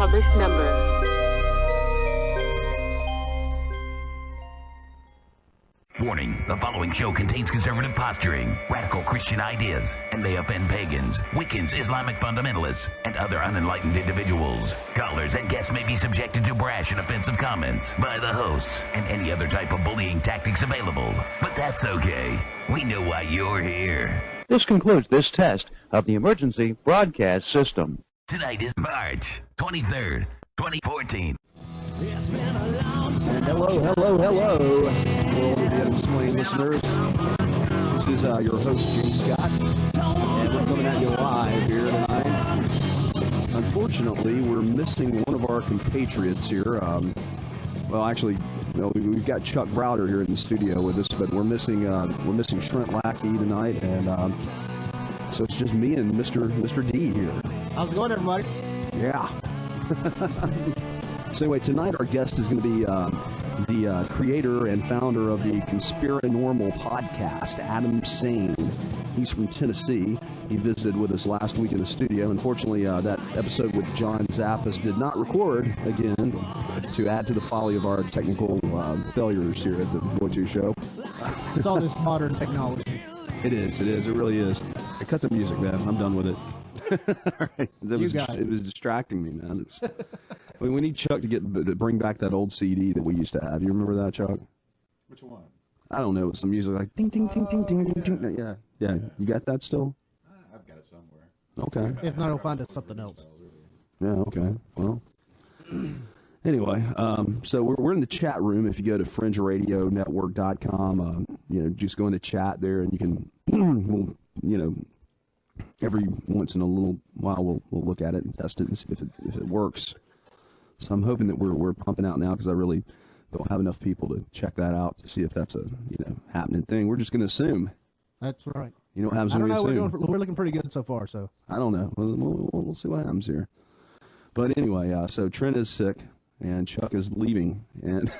call this number. Warning, the following show contains conservative posturing, radical Christian ideas, and may offend pagans, Wiccans, Islamic fundamentalists, and other unenlightened individuals. Callers and guests may be subjected to brash and offensive comments by the hosts and any other type of bullying tactics available. But that's okay. We know why you're here. This concludes this test of the emergency broadcast system. Tonight is March 23rd, 2014. It's been a long time. Hello, world of the Unexplained listeners. This is your host, Jay Scott, and we're coming at you live here tonight. Unfortunately, we're missing one of our compatriots here. Well, actually, we've got Chuck Browder here in the studio with us, but we're missing Trent Lackey tonight, and so it's just me and Mr. D here. How's it going, everybody? Yeah. So anyway, tonight our guest is going to be the creator and founder of the Conspiranormal podcast, Adam Sayne. He's from Tennessee. He visited with us last week in the studio. Unfortunately, that episode with John Zaffis did not record again to add to the folly of our technical failures here at the Go-To Show. It's all this modern technology. It is. It really is. Hey, cut the music, man. I'm done with it. All right. It was distracting me, man. We need Chuck to bring back that old CD that we used to have. You remember that, Chuck? Which one? I don't know. Some music like ding, ding, ding, ding, ding, ding, ding. Yeah. You got that still? I've got it somewhere. Okay. If not, I'll find us something else. Yeah. Okay. Well. Anyway, so we're in the chat room. If you go to fringeradionetwork.com, just go into chat there, and you can, every once in a little while we'll look at it and test it and see if it works. So I'm hoping that we're pumping out now because I really don't have enough people to check that out to see if that's a happening thing. We're just going to assume. That's right. You know what happens when we assume? We're looking pretty good so far. So I don't know. We'll see what happens here. But anyway, so Trent is sick and Chuck is leaving, and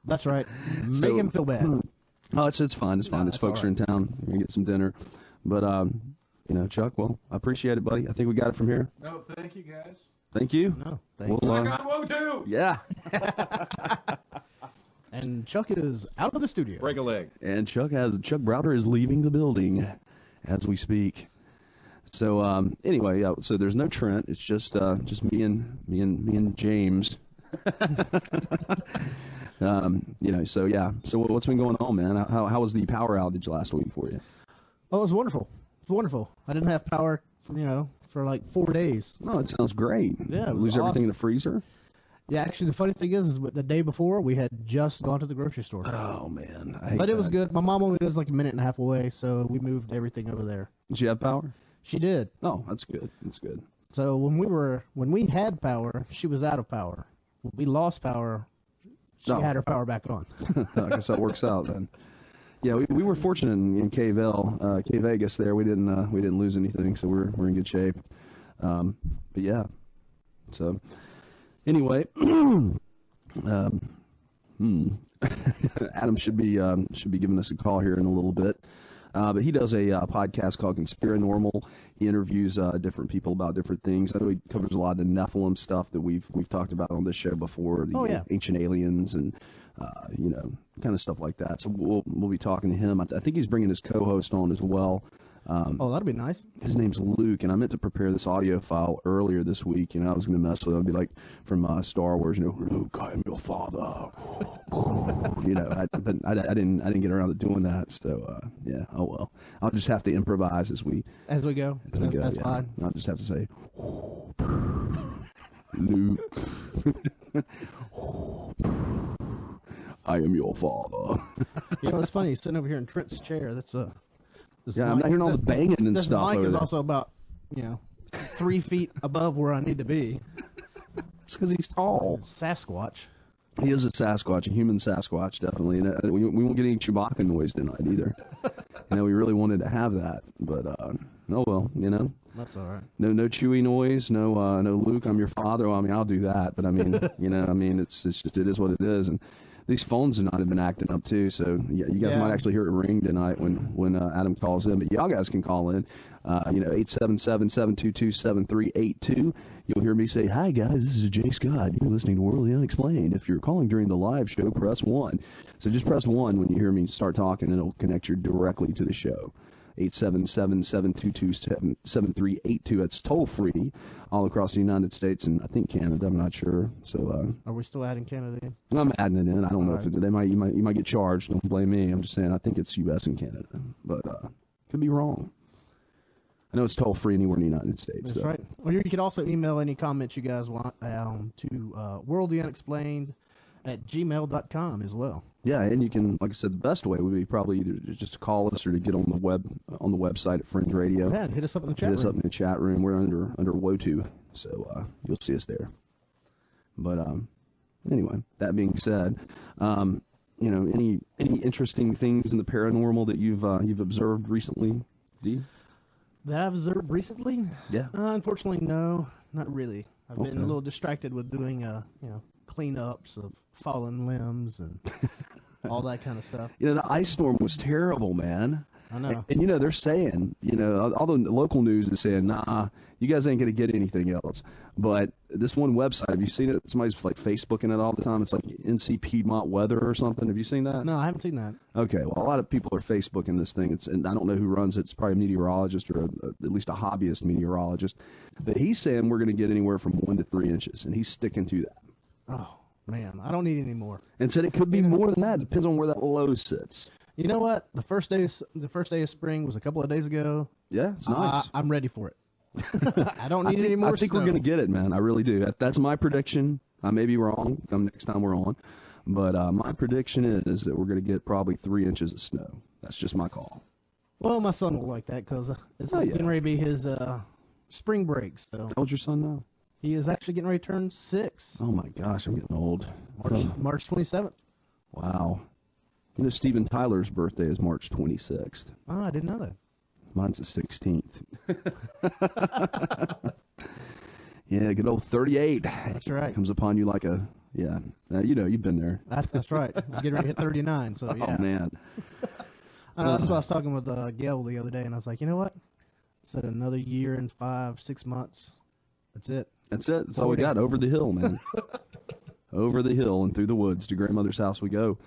that's right. Make him feel bad. Oh, it's fine. It's fine. His folks are in town. We're gonna get some dinner. But Chuck, well, I appreciate it, buddy. I think we got it from here. No, thank you, guys. Thank you. No, thank you. Oh my God, whoa, too! Yeah. And Chuck is out of the studio. Break a leg. And Chuck Browder is leaving the building as we speak. So anyway, so there's no Trent. It's just me and James. So yeah. So what's been going on, man? How was the power outage last week for you? Oh, it was wonderful. It was wonderful. I didn't have power, for like 4 days. Oh, it sounds great. Yeah, it was lose awesome. everything in the freezer. Yeah, actually, the funny thing is the day before we had just gone to the grocery store. Oh man, but it was good. My mom only lives like a minute and a half away, so we moved everything over there. Did she have power? She did. Oh, that's good. That's good. So when we had power, she was out of power. When we lost power, she had her power back on. I guess that works out then. Yeah, we were fortunate in K Vegas there. We didn't lose anything, so we're in good shape. But yeah. So anyway, Adam should be giving us a call here in a little bit. But he does a podcast called Conspiranormal. He interviews different people about different things. I know he covers a lot of the Nephilim stuff that we've talked about on this show before, the ancient aliens and kind of stuff like that. So we'll be talking to him. I think he's bringing his co-host on as well. That'd be nice. His name's Luke, and I meant to prepare this audio file earlier this week. I was going to mess with it. I'd be like from Star Wars, Luke, I am your father. But I didn't get around to doing that. So yeah. Oh well. I'll just have to improvise as we go. That's fine. I'll just have to say, Luke, I am your father. It's funny. He's sitting over here in Trent's chair. That's I'm not hearing all the banging and stuff. This mic over is there. also about 3 feet above where I need to be. It's because he's tall. Sasquatch. He is a Sasquatch, a human Sasquatch, definitely. And we won't get any Chewbacca noise tonight either. We really wanted to have that, but oh well, That's all right. No Chewie noise, no Luke, I'm your father. Well, I'll do that, but it's just it is what it is. And These phones have not been acting up too, so yeah, you guys might actually hear it ring tonight when Adam calls in. But y'all guys can call in, 877-722-7382. You'll hear me say, "Hi guys, this is Jay Scott. You're listening to World Unexplained." If you're calling during the live show, press 1. So just press 1 when you hear me start talking, and it'll connect you directly to the show. 877-722-7382. It's toll free all across the United States and I think Canada. I'm not sure. So are we still adding Canada in? I'm adding it in. I don't know if you might get charged. Don't blame me. I'm just saying I think it's U.S. and Canada, but could be wrong. I know it's toll free anywhere in the United States. That's right. Well, you could also email any comments you guys want to worldtheunexplained@gmail.com as well. Yeah, and you can, like I said, the best way would be probably either just to call us or to get on the website at Fringe Radio. Yeah, hit us up in the chat room. Hit us up in the chat room. We're under WOTU, so you'll see us there. But anyway, that being said, any interesting things in the paranormal that you've observed recently, D? That I've observed recently? Yeah. Unfortunately, no, not really. I've been a little distracted with doing cleanups of fallen limbs and all that kind of stuff. The ice storm was terrible, man. I know. And they're saying, all the local news is saying, nah, you guys ain't going to get anything else. But this one website, have you seen it? Somebody's like Facebooking it all the time. It's like NC Piedmont Weather or something. Have you seen that? No, I haven't seen that. Okay, well, a lot of people are Facebooking this thing. And I don't know who runs it. It's probably a meteorologist or at least a hobbyist meteorologist. But he's saying we're going to get anywhere from 1 to 3 inches, and he's sticking to that. Oh, man, I don't need any more. And said it could be more than that. Depends on where that low sits. You know what? The first day of spring was a couple of days ago. Yeah, it's nice. I'm ready for it. I don't need any more. I think snow. we're going to get it, man. I really do. That's my prediction. I may be wrong next time we're on. But my prediction is that we're going to get probably 3 inches of snow. That's just my call. Well, my son will like that because this is getting ready to be his spring break. So How old's your son now? He is actually getting ready to turn 6. Oh, my gosh. I'm getting old. March 27th. Wow. Steven Tyler's birthday is March 26th. Oh, I didn't know that. Mine's the 16th. Yeah, good old 38. That's right. Comes upon you like you've been there. That's right. I'm getting ready to hit 39, so yeah. Oh, man. I know, that's what I was talking with Gail the other day, and I was like, you know what? I said another year and 5-6 months. That's it. That's it. That's all we got. Over the hill, man. Over the hill and through the woods to grandmother's house we go.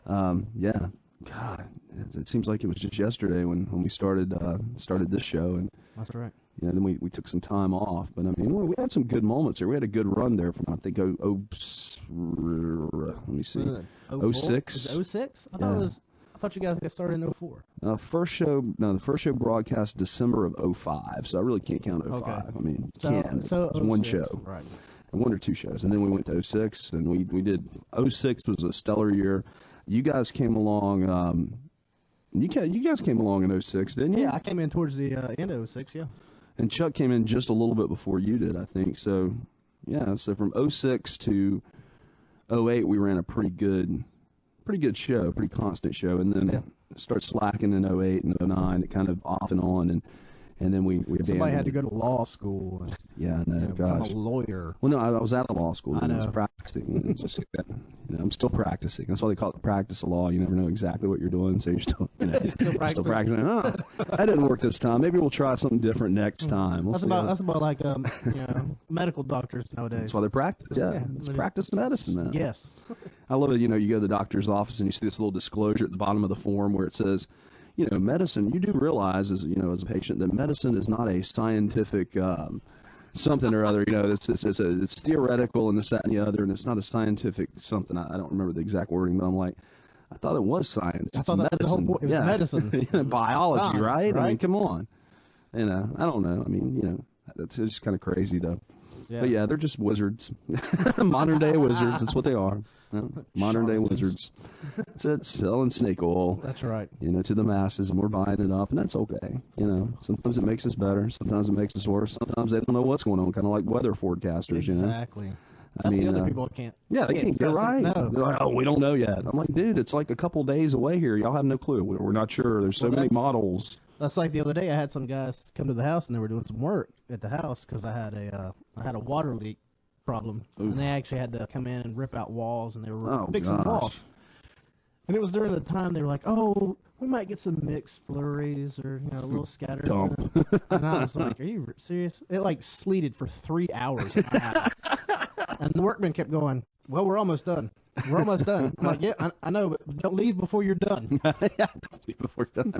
Yeah. God, it seems like it was just yesterday when we started this show, and that's right. Then we took some time off, but I mean we had some good moments there. We had a good run there from I think let me see, 06. 06? I thought you guys got started in 04. The first show broadcast December of 05, so I really can't count 05. Okay. I mean, So it's one show, right? 1 or 2 shows, and then we went to 06, and we did 06 was a stellar year. You guys came along. You guys came along in 06, didn't you? Yeah, I came in towards the end of 06. Yeah. And Chuck came in just a little bit before you did, I think. So, yeah. So from 06 to 08, we ran a pretty good show, pretty constant show, and then started slacking in 08 and 09, it kind of off and on, and then we abandoned. Somebody had to go to law school. And, become a lawyer. Well, no, I was out of law school. I know. I was practicing. It's just like that. I'm still practicing. That's why they call it the practice of law. You never know exactly what you're doing, so you're still, still practicing. Oh, that didn't work this time. Maybe we'll try something different next time. That's about like medical doctors nowadays. That's why they practice. Yeah, it's practice medicine, man. Yes. I love it. You go to the doctor's office and you see this little disclosure at the bottom of the form where it says, medicine, you do realize as a patient that medicine is not a scientific something or other, it's theoretical and this, that, and the other, and it's not a scientific something. I don't remember the exact wording, but I'm like, I thought it was science. I thought that the whole point. It was medicine. Biology, science, right? I mean, come on. I don't know. I mean, it's just kind of crazy, though. Yeah. But yeah, they're just wizards. Modern day wizards. That's what they are. Modern day wizards. It's it, selling snake oil. That's right. To the masses, and we're buying it up, and that's okay. Sometimes it makes us better. Sometimes it makes us worse. Sometimes they don't know what's going on, kind of like weather forecasters. Exactly. That's the other people can't. Yeah, they can't get right. No. They're like, oh, we don't know yet. I'm like, dude, it's like a couple days away here. Y'all have no clue. We're not sure. There's so many models. That's like the other day. I had some guys come to the house and they were doing some work at the house because I had a water leak problem, Ooh. and they actually had to come in and rip out walls, and they were fixing gosh. walls. And it was during the time they were like, "Oh, we might get some mixed flurries or a little scatter." Dump. And I was like, "Are you serious?" It like sleeted for 3 hours in my house, and the workmen kept going, "Well, we're almost done. We're almost done." I'm like, "Yeah, I know, but don't leave before you're done." Yeah, don't be before done.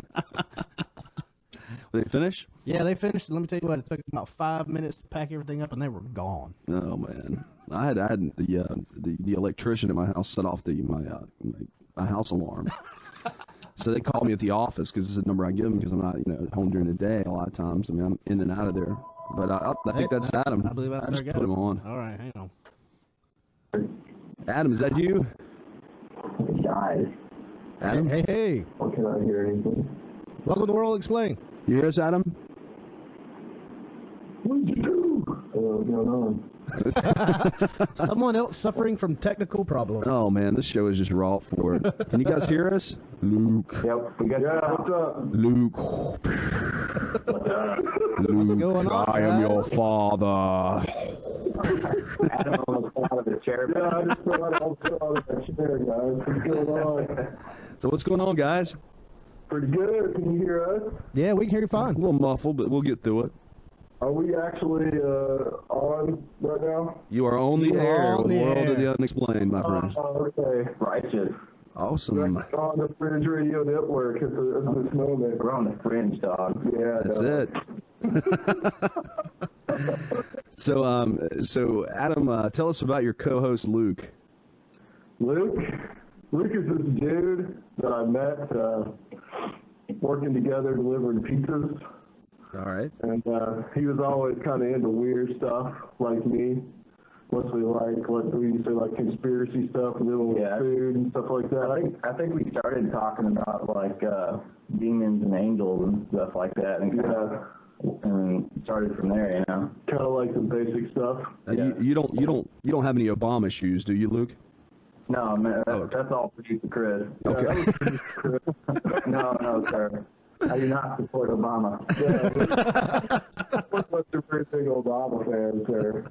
Did they finish? Yeah, they finished. Let me tell you what, it took about 5 minutes to pack everything up, and they were gone. Oh man, I had the electrician at my house set off my house alarm. So they called me at the office because it's the number I give them because I'm not at home during the day a lot of times. I mean, I'm in and out of there. But I think that's Adam. I believe that's just our guy. put him on. All right, hang on. Adam, is that you? Guys, Adam, Hey. what can I hear anything? Welcome to World Explained. you hear us, Adam? What did you do? What's going on? Someone else suffering from technical problems. Oh man, this show is just raw for it. Can you guys hear us? Luke. Yep, we got what's up? Luke. What's going on, I am your guys? father. Adam almost fell out of the chair. Yeah, I just fell out of the chair, guys. What's going on? So what's going on, guys? Pretty good. Can you hear us? Yeah, we can hear you A fine. little muffled, but we'll get through it. Are we actually on right now? You are on the You are air on with the World air. of the Unexplained, my friend. Okay. Righteous. Awesome. On the Fringe Radio Network at this moment. We're on the Fringe, dog. Yeah, That's it. So Adam, tell us about your co-host Luke. Luke is this dude that I met working together delivering pizzas. All right. And he was always kind of into weird stuff like me. Mostly like what we used to say, like conspiracy stuff and little food and stuff like that. I think we started talking about like demons and angels and stuff like that, and and started from there, Kind of like the basic stuff. You don't have any Obama shoes, do you, Luke? No, man, okay. that's all producer Chris. Okay. No, sir. I do not support Obama. What's your pretty big Obama fan, sir?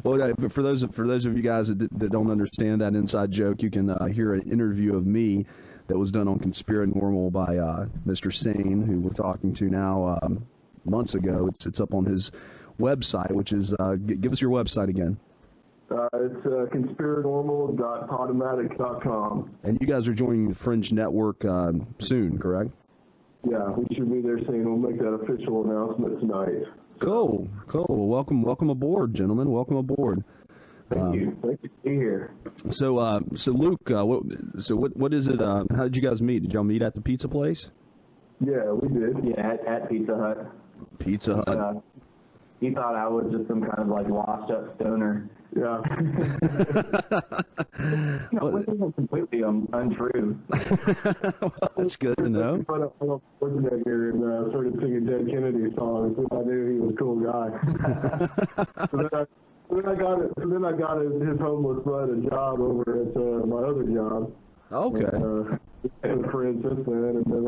Well, for those of you guys that don't understand that inside joke, you can hear an interview of me that was done on Conspiranormal by Mr. Sayne, who we're talking to now months ago. It's up on his website, which is give us your website again. It's conspiranormal.podomatic.com. And you guys are joining the Fringe Network soon, correct? Yeah, we should be there soon. We'll make that official announcement tonight. Cool. Well, welcome aboard, gentlemen. Welcome aboard. Thank you. Thank you to be here. So Luke, what is it? How did you guys meet? Did y'all meet at the pizza place? Yeah, we did. Yeah, at Pizza Hut. Pizza Hut. He thought I was just some kind of like washed up stoner. Yeah. No, it wasn't completely untrue. Well, that's good to know. I was here and started singing Dead Kennedy songs, and I knew he was a cool guy. Then I got his homeless bud a job over at my other job. Okay. And friends since then, and then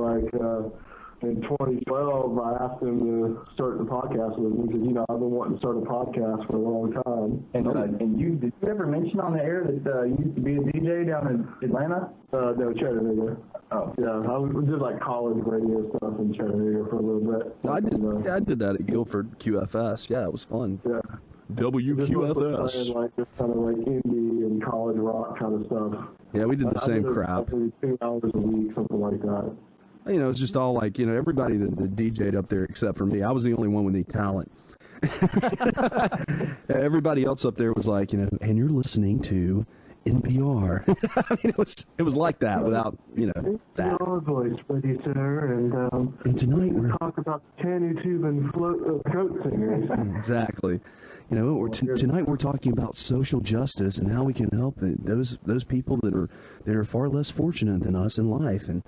in 2012, I asked him to start the podcast with me because I've been wanting to start a podcast for a long time. And did you ever mention on the air that you used to be a DJ down in Atlanta? No, Chattanooga. Oh, yeah, I did like college radio stuff in Chattanooga for a little bit. I did that at Guilford QFS. Yeah, it was fun. Yeah. WQFS. Like just kind of like indie and college rock kind of stuff. Yeah, we did the same I did crap. Like 2 hours a week, something like that. It's just all like, everybody that DJ'd up there except for me. I was the only one with any talent. Everybody else up there was like, and you're listening to NPR. I mean, it was like that without, that. Your voice, producer, And tonight we're talk about candy tube and throat singers. Exactly. Tonight we're talking about social justice and how we can help those people that are far less fortunate than us in life, and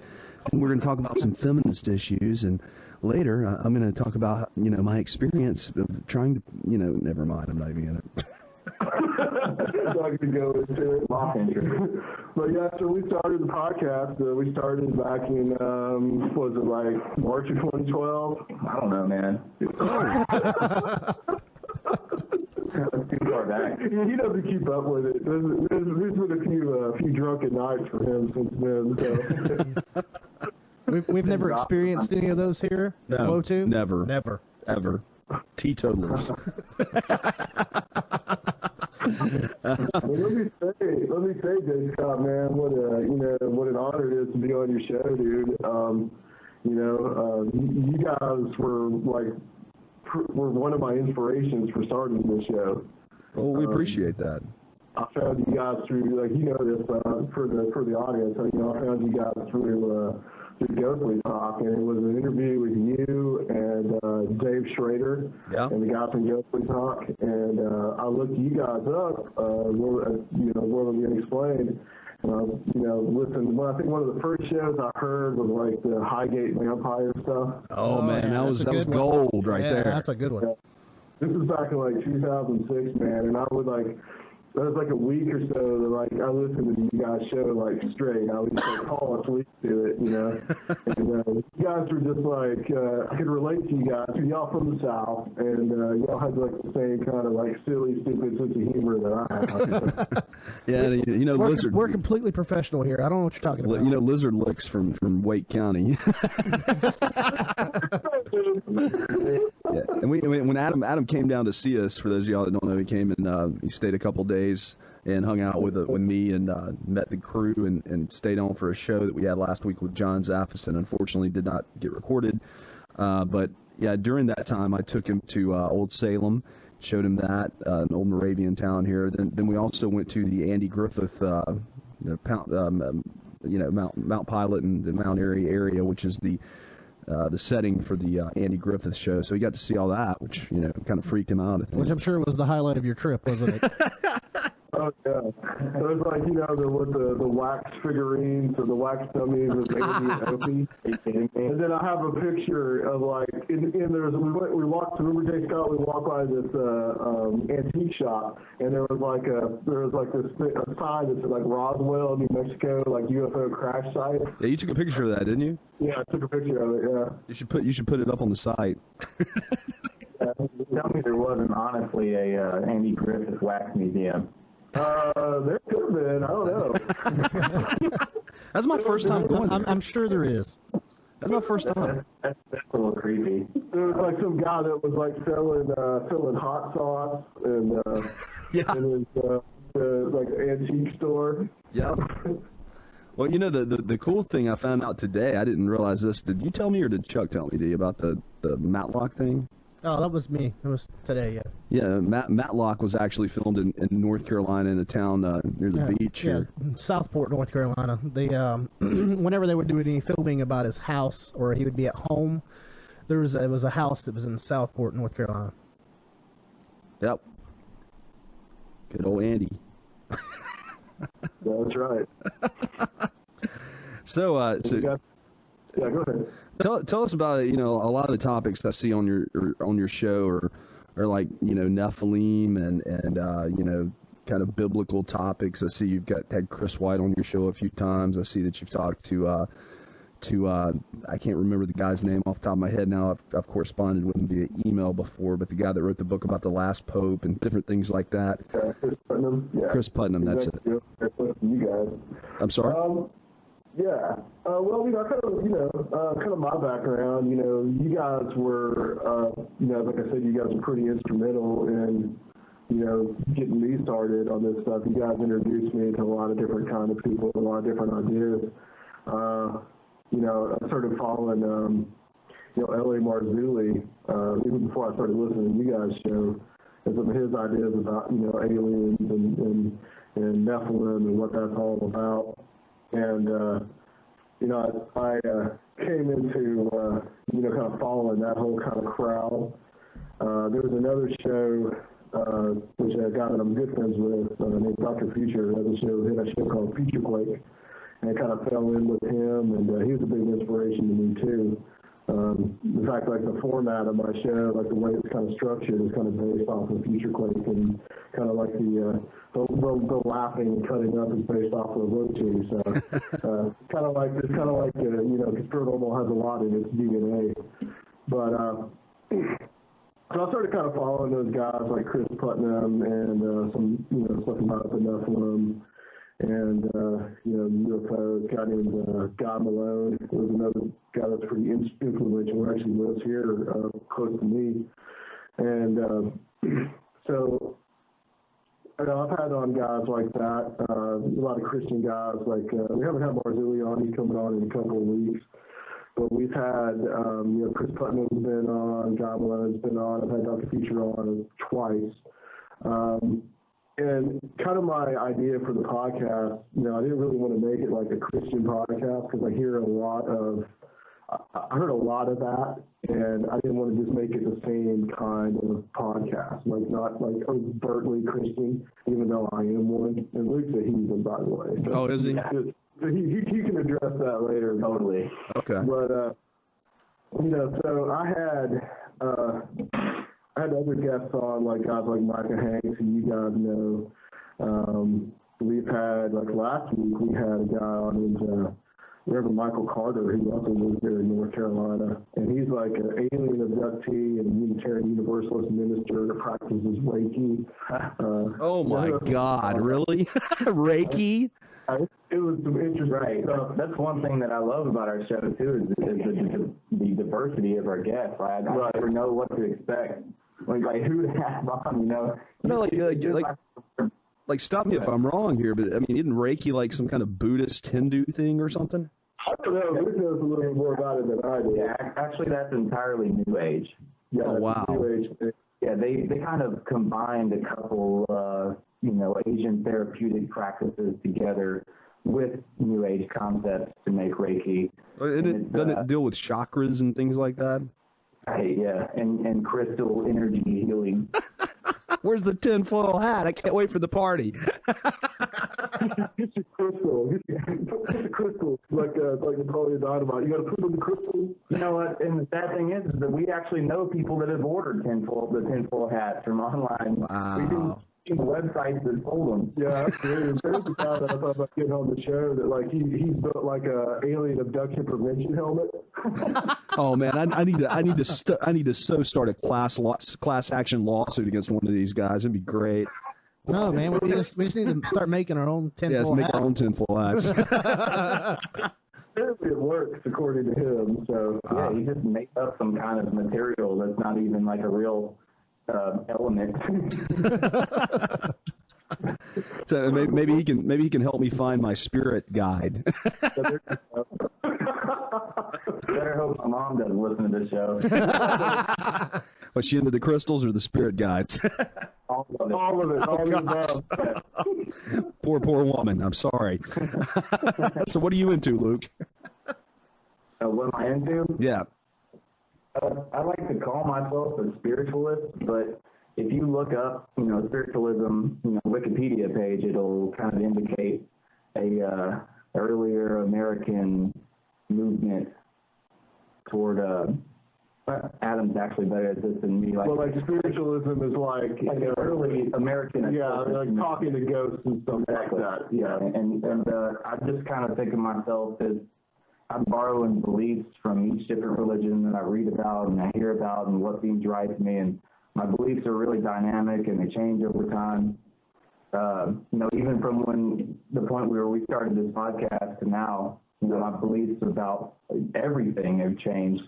we're going to talk about some feminist issues, and later I'm going to talk about my experience of trying to never mind, I'm not even going to. I could go into it. But yeah, so we started the podcast. We started back in was it like March of 2012? I don't know, man. That's too far back. he doesn't keep up with it. There's been a few drunken nights for him since then. So. We've never experienced any of those here. No, Wotu? never, ever. Teetotalers. Let me say, Jay Scott, man, what an honor it is to be on your show, dude. You guys were one of my inspirations for starting this show. Well, we appreciate that. I found you guys through, this for the audience. I found you guys through Ghostly Talk, and it was an interview with you and Dave Schrader and the guy from Ghostly Talk. And I looked you guys up, World of the Unexplained. Listen, I think one of the first shows I heard was like the Highgate Vampire stuff. Oh man, that was gold right there. That's a good one. This was back in 2006, man, and I would there was a week or so that I listened to you guys' show straight. I would just fall asleep to it, And you guys were just I could relate to you guys. Y'all from the South, and y'all had the same kind of silly, stupid sense of humor that I have. Yeah, Lizard. We're completely professional here. I don't know what you're talking about. Lizard Licks from Wake County. Yeah, and when Adam came down to see us, for those of y'all that don't know, he came and he stayed a couple days and hung out with me and met the crew and stayed on for a show that we had last week with John Zaffis, unfortunately did not get recorded. But yeah, during that time I took him to Old Salem, showed him that, an old Moravian town here. Then we also went to the Andy Griffith Mount Pilot and the Mount Airy area, which is the setting for the Andy Griffith show. So he got to see all that, which, kind of freaked him out, I think. Which I'm sure was the highlight of your trip, wasn't it? Oh, yeah. It was the wax figurines or the wax dummies with Andy and Opie. And then I have a picture of we walked, remember Jay Scott, we walked by this antique shop, and there was a sign that said Roswell, New Mexico, UFO crash site. Yeah, you took a picture of that, didn't you? Yeah, I took a picture of it, yeah. You should put it up on the site. Tell me there wasn't honestly a Andy Griffith wax museum. There could have been. I don't know. That's my first time going there. I'm sure there is. That's my first time. That's a little creepy. There was some guy that was selling hot sauce and in his antique store. Yeah. Well, the cool thing I found out today, I didn't realize this. Did you tell me or did Chuck tell me, about the Matlock thing? Oh, that was me. It was today, yeah. Yeah, Matlock was actually filmed in North Carolina in a town near the beach. Yeah, Southport, North Carolina. They whenever they would do any filming about his house or he would be at home, it was a house that was in Southport, North Carolina. Yep. Good old Andy. That's right. So, yeah, go ahead. Tell us about a lot of the topics I see on your show are Nephilim and kind of biblical topics. I see you've had Chris White on your show a few times. I see that you've talked to I can't remember the guy's name off the top of my head now. I've corresponded with him via email before, but the guy that wrote the book about the last pope and different things like that. Chris Putnam. Yeah. Chris Putnam. That's it. You guys. I'm sorry. Yeah. Kind of my background, you guys were, like I said, you guys were pretty instrumental in, getting me started on this stuff. You guys introduced me to a lot of different kind of people, a lot of different ideas. I started following, L.A. Marzulli, even before I started listening to you guys' show, and some of his ideas about, aliens and Nephilim and what that's all about. And, I came into, kind of following that whole kind of crowd. There was another show, which a guy that I'm good friends with, named Dr. Future, has a show called Future Quake. And I kind of fell in with him, and he was a big inspiration to me, too. In fact, the format of my show, the way it's kind of structured is kind of based off of Future Quake, and kind of the laughing and cutting up is based off of Wotu. So kind of like Conspiranormal has a lot in its DNA. But So I started kind of following those guys like Chris Putnam and some, stuff about the Nephilim and, UFOs, a guy named Guy Malone. There was another guy that's pretty influential who actually lives here close to me. And so, I've had on guys like that, a lot of Christian guys. Like we haven't had Marzulli on; he's coming on in a couple of weeks. But we've had, Chris Putnam's been on, Guy Malone's been on. I've had Dr. Future on twice. And kind of my idea for the podcast, I didn't really want to make it like a Christian podcast because I heard a lot of that, and I didn't want to just make it the same kind of podcast, like not like overtly Christian, even though I am one. And Luke's a heathen, by the way. So oh, is he? So he can address that later. Totally. Okay. But so I had other guests on, like guys like Micah Hanks, who you guys know. We've had, like last week, we had a guy on who's Reverend Michael Carter, who also lives there in North Carolina, and he's like an alien abductee and a Unitarian Universalist minister that practices Reiki. Oh my God, really? Reiki? It was some interesting stuff. That's one thing that I love about our show too is the diversity of our guests. I never know what to expect. Like who to have on, No, like stop me if I'm wrong here, but I mean, isn't Reiki like some kind of Buddhist Hindu thing or something? I don't know. Luke knows a little bit more about it than I do. Yeah, actually, that's entirely New Age. Yeah, oh wow. New Age thing. Yeah, they kind of combined a couple, Asian therapeutic practices together with New Age concepts to make Reiki. Doesn't it deal with chakras and things like that? Hey, yeah, and crystal energy healing. Where's the tinfoil hat? I can't wait for the party. Get your crystal. Get the crystal. Like Napoleon Dynamite. You got to put on the crystal. You know what? And the sad thing is that we actually know people that have ordered the tinfoil hats from online. Wow. We've been seeing websites that sold them. Yeah, absolutely. There's a guy that I thought about getting on the show that like he's built like a alien abduction prevention helmet. Oh man, I need to start a class action lawsuit against one of these guys. It'd be great. No, man, we just need to start making our own tinfoil hats. Yeah, let's make hats. our own tinfoil hats. Apparently it works according to him. So Yeah, he just made up some kind of material that's not even like a real element. So maybe he can help me find my spirit guide. Better hope my mom doesn't listen to this show. Was she into the crystals or the spirit guides? all of it. Poor woman. I'm sorry. So what are you into, Luke? What am I into? Yeah. I like to call myself a spiritualist, but if you look up, spiritualism, Wikipedia page, it'll kind of indicate a earlier American movement toward Adam's actually better at this than me. Well, like spiritualism is like an early American. Yeah, like talking to ghosts and stuff exactly. like that. Yeah, and I just kind of think of myself as I'm borrowing beliefs from each different religion that I read about and I hear about and what seems right to me. And my beliefs are really dynamic and they change over time. Even from the point where we started this podcast to now, my beliefs about everything have changed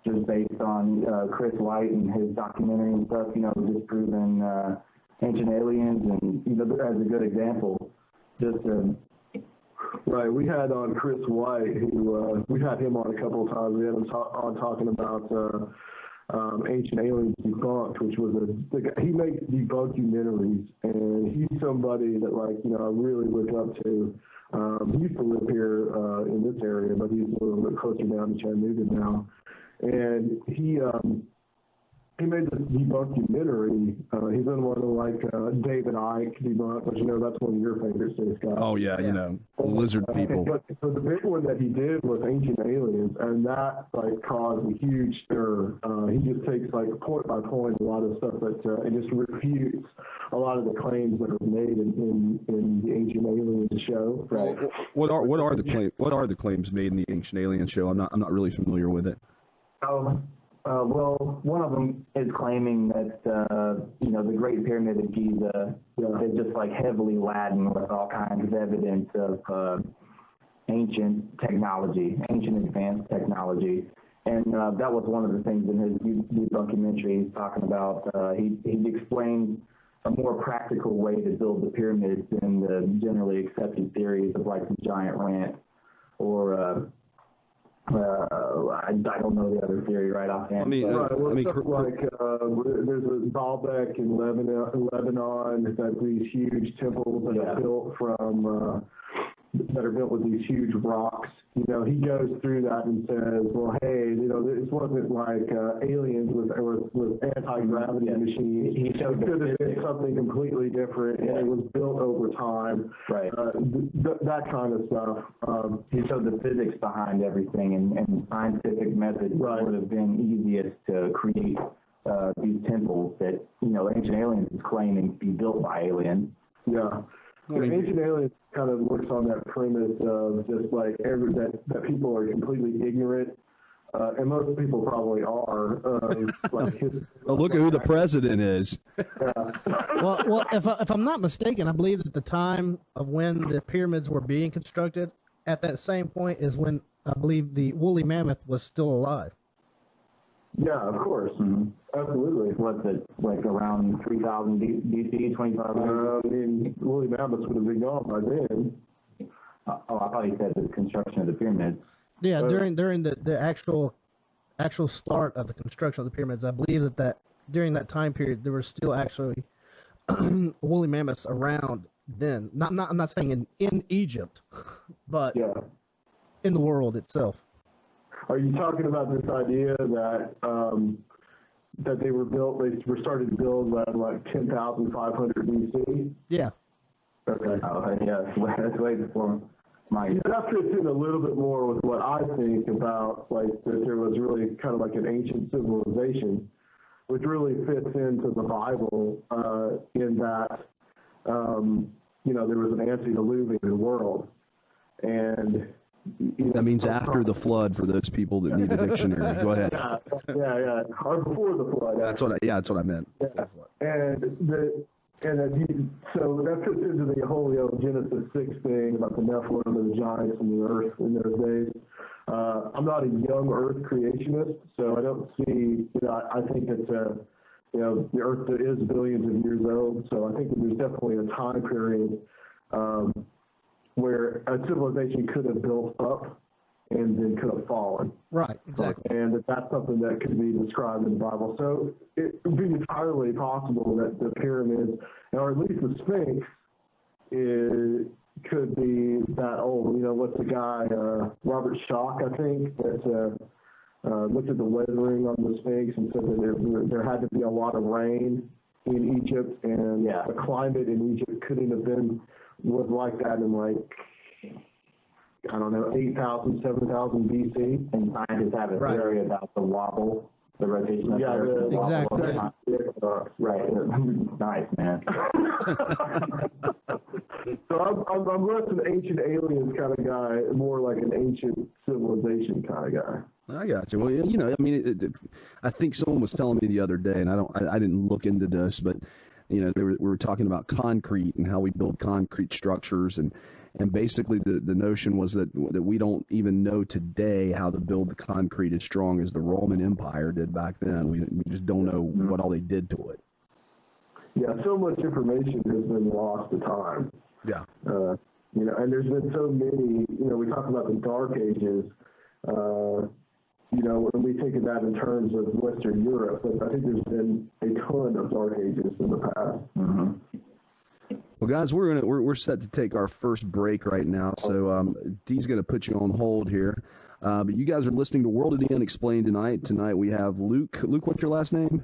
just based on Chris White and his documentary and stuff, disproving ancient aliens and, as a good example, Right, we had on Chris White, who we had him on a couple of times. We had him on talking about Ancient Aliens Debunked, which was he makes debunkumentaries, and he's somebody that I really look up to. He used to live here in this area, but he's a little bit closer down to Chattanooga now, and he made this debunkumentary. He's in one of David Icke debunked, but that's one of your favorites, Scott. Oh yeah, lizard people. But the big one that he did was Ancient Aliens, and that caused a huge stir. He just takes point by point a lot of stuff that and just refutes a lot of the claims that are made in the Ancient Aliens show. Right. What are the claims made in the Ancient Aliens show? I'm not really familiar with it. Well, one of them is claiming that, the Great Pyramid of Giza is just like heavily laden with all kinds of evidence of ancient advanced technology. And that was one of the things in his documentary he's talking about. He explained a more practical way to build the pyramids than the generally accepted theories of like the giant ramp or I don't know the other theory right offhand. Stuff like there's a Baalbek in Lebanon that these huge temples that are built from that are built with these huge rocks. He goes through that and says, well, hey, this wasn't like aliens with anti-gravity machines. He showed it could have been something completely different, and it was built over time. Right. That kind of stuff. He showed the physics behind everything and scientific methods would have been easiest to create these temples that, ancient aliens is claiming to be built by aliens. Yeah. Ancient Aliens kind of works on that premise of just like that people are completely ignorant, and most people probably are. Look at who the president is. Well, if I'm not mistaken, I believe at the time of when the pyramids were being constructed, at that same point is when I believe the woolly mammoth was still alive. Yeah, of course. Mm-hmm. Absolutely. What's it, like around 3000 BC, 2500? Woolly mammoths would have been gone by then. I thought you said the construction of the pyramids. Yeah, during the actual start of the construction of the pyramids, I believe that during that time period, there were still actually woolly mammoths around then. I'm not saying in Egypt, but in the world itself. Are you talking about this idea that that they were started to build around like 10,500 BC? Yeah. Okay. That's way before my. That fits in a little bit more with what I think about, like that there was really kind of like an ancient civilization, which really fits into the Bible in that there was an antediluvian world, and. That means after the flood for those people that need a dictionary. Go ahead. Yeah. Or before the flood. That's what I meant. Yeah. So that fits into the whole Genesis 6 thing about the Nephilim and the giants and the earth in those days. I'm not a young earth creationist, so I don't see, I think that, the earth is billions of years old, so I think that there's definitely a time period where a civilization could have built up and then could have fallen. Right, exactly. And that's something that could be described in the Bible. So it would be entirely possible that the pyramids, or at least the Sphinx, could be that old. What's the guy, Robert Schoch, I think, that looked at the weathering on the Sphinx and said that there had to be a lot of rain in Egypt, and the climate in Egypt couldn't have been was like that in 8,000, 7,000 BC. And scientists have a theory about the wobble, the rotation of the Earth. Exactly. Right. Nice, man. So I'm less an ancient aliens kind of guy, more like an ancient civilization kind of guy. I got you. Well, I think someone was telling me the other day, and I didn't look into this, but we were talking about concrete and how we build concrete structures, and basically the notion was that we don't even know today how to build the concrete as strong as the Roman Empire did back then. We just don't know what all they did to it. Yeah, so much information has been lost to time. Yeah. And there's been so many, we talk about the Dark Ages, when we think of that in terms of Western Europe, but I think there's been a ton of Dark Ages in the past. Mm-hmm. Well, guys, we're set to take our first break right now, so Dee's going to put you on hold here. But you guys are listening to World of the Unexplained tonight. Tonight we have Luke. Luke, what's your last name?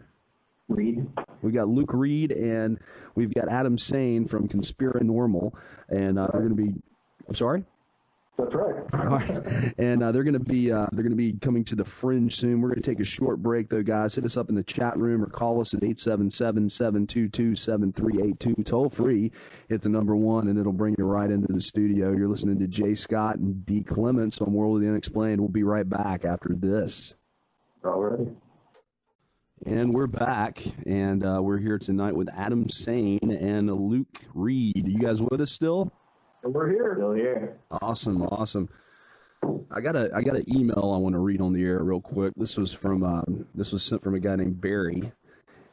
Reed. We got Luke Reed, and we've got Adam Sayne from Conspiranormal, and they're going to be. I'm sorry. That's right. All right. And they're going to be coming to the Fringe soon. We're going to take a short break, though, guys. Hit us up in the chat room or call us at 877-722-7382. Toll free. Hit the number 1, and it'll bring you right into the studio. You're listening to Jay Scott and D. Clements on World of the Unexplained. We'll be right back after this. All righty. And we're back, and we're here tonight with Adam Sayne and Luke Reed. You guys with us still? We're here. Still here. Awesome. I got an email I want to read on the air real quick. This was sent from a guy named Barry,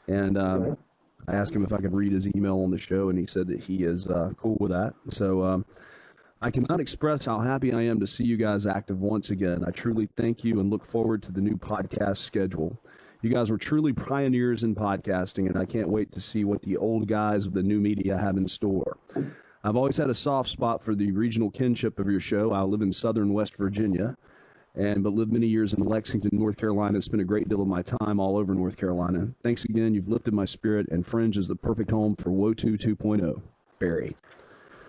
and I asked him if I could read his email on the show, and he said that he is cool with that. So I cannot express how happy I am to see you guys active once again. I truly thank you and look forward to the new podcast schedule. You guys were truly pioneers in podcasting, and I can't wait to see what the old guys of the new media have in store. I've always had a soft spot for the regional kinship of your show. I live in southern West Virginia, but lived many years in Lexington, North Carolina. Spent a great deal of my time all over North Carolina. Thanks again. You've lifted my spirit, and Fringe is the perfect home for WOTU 2.0. Barry.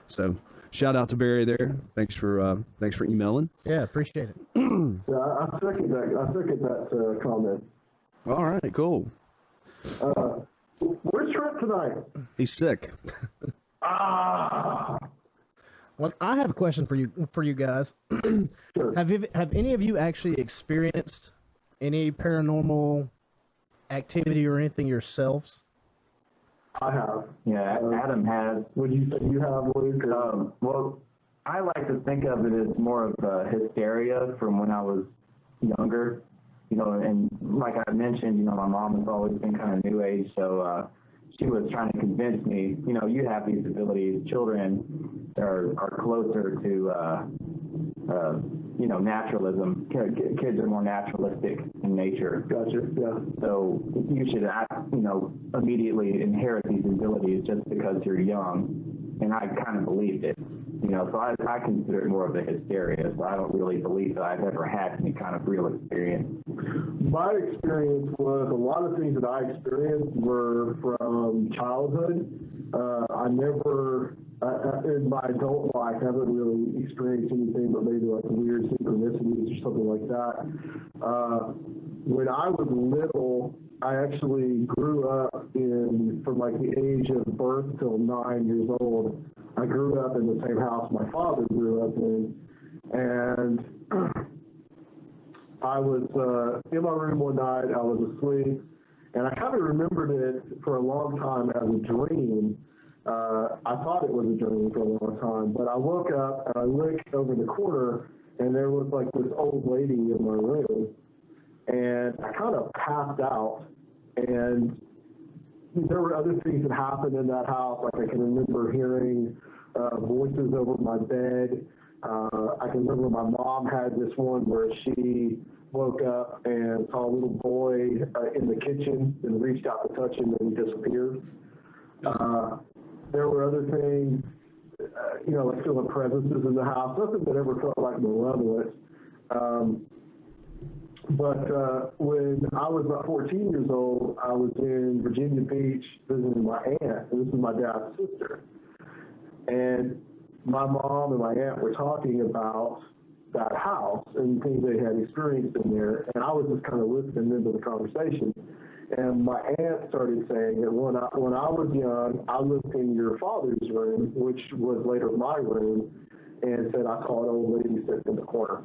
So shout out to Barry there. Thanks for emailing. Yeah, appreciate it. Yeah, I second that comment. All right, cool. Where's Trent tonight? He's sick. Well, I have a question for you guys. Sure. Have any of you actually experienced any paranormal activity or anything yourselves? I have. Yeah, Adam has. Would you say you have, Luke? Well, I like to think of it as more of a hysteria from when I was younger. And like I mentioned, my mom has always been kind of new age, so she was trying to convince me, you have these abilities. Children are closer to, naturalism. Kids are more naturalistic in nature. Gotcha, yeah. So you should, immediately inherit these abilities just because you're young. And I kind of believed it. So I consider it more of a hysteria, so I don't really believe that I've ever had any kind of real experience. My experience was a lot of things that I experienced were from childhood. I never, in my adult life, haven't really experienced anything but maybe like weird synchronicities or something like that. When I was little, I actually grew up from like the age of birth till 9 years old. I grew up in the same house my father grew up in, and I was in my room one night. I was asleep, and I kind of remembered it for a long time as a dream. I thought it was a dream for a long time, but I woke up and I looked over the corner, and there was like this old lady in my room, and I kind of passed out, and there were other things that happened in that house. Like I can remember hearing voices over my bed. I can remember my mom had this one where she woke up and saw a little boy in the kitchen and reached out to touch him and he disappeared. There were other things, like feeling presences in the house. Nothing that ever felt like malevolent. But when I was about 14 years old, I was in Virginia Beach visiting my aunt, and this is my dad's sister. And my mom and my aunt were talking about that house and things they had experienced in there, and I was just kind of listening into the conversation. And my aunt started saying that when I was young, I lived in your father's room, which was later my room, and said I saw an old lady sitting in the corner.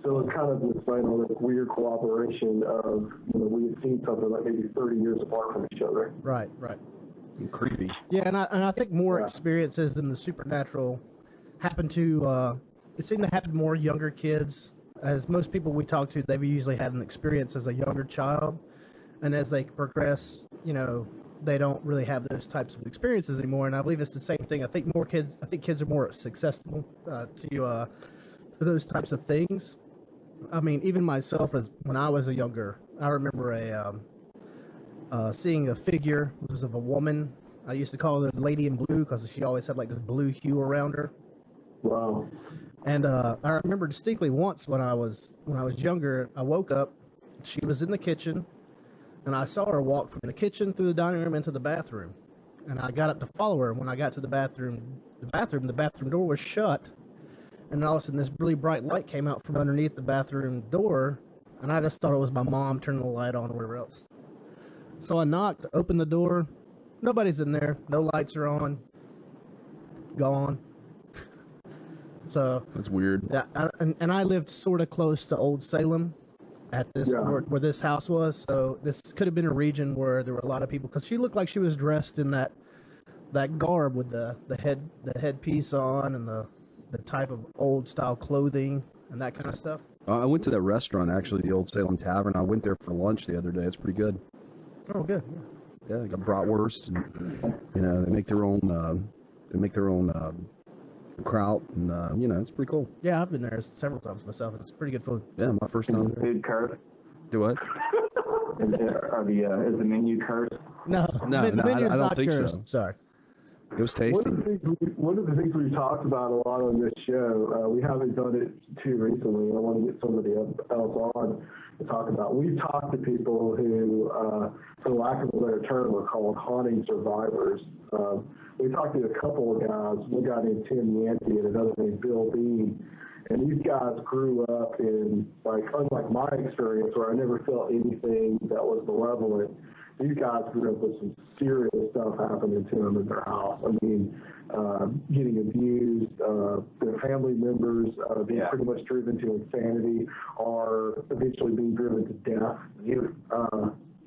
So it's kind of this weird cooperation of, we had seen something like maybe 30 years apart from each other. Right. Creepy. Yeah, and I think more experiences in the supernatural happen to, it seemed to happen to more younger kids. As most people we talk to, they've usually had an experience as a younger child. And as they progress, they don't really have those types of experiences anymore. And I believe it's the same thing. I think kids are more successful to those types of things. I mean, even myself, when I was younger, I remember seeing a figure. It was of a woman. I used to call her the Lady in Blue because she always had like this blue hue around her. Wow. And I remember distinctly once when I was younger, I woke up. She was in the kitchen, and I saw her walk from the kitchen through the dining room into the bathroom. And I got up to follow her. When I got to the bathroom door was shut. And all of a sudden, this really bright light came out from underneath the bathroom door, and I just thought it was my mom turning the light on or whatever else. So I knocked, opened the door. Nobody's in there. No lights are on. Gone. So that's weird. Yeah, and I lived sort of close to Old Salem, at this where this house was. So this could have been a region where there were a lot of people, because she looked like she was dressed in that garb with the headpiece on and the type of old style clothing and that kind of stuff. I went to that restaurant, actually, the Old Salem Tavern. I went there for lunch the other day. It's pretty good. Oh, good. Yeah, they got bratwurst, and they make their own. Kraut, and it's pretty cool. Yeah, I've been there several times myself. It's pretty good food. Yeah, my first time there. Food curse? Do what? Is the menu cursed? No, I menu's don't not think cursed. so. Sorry. It was tasty. One of the things we've talked about a lot on this show, we haven't done it too recently. I want to get somebody else on to talk about. We've talked to people who, for lack of a better term, are called haunting survivors. We talked to a couple of guys, one guy named Tim Yancey and another named Bill Bean. And these guys grew up in, unlike my experience where I never felt anything that was malevolent, these guys grew up with some serious stuff happening to them in their house. I mean, getting abused, their family members being pretty much driven to insanity or eventually being driven to death.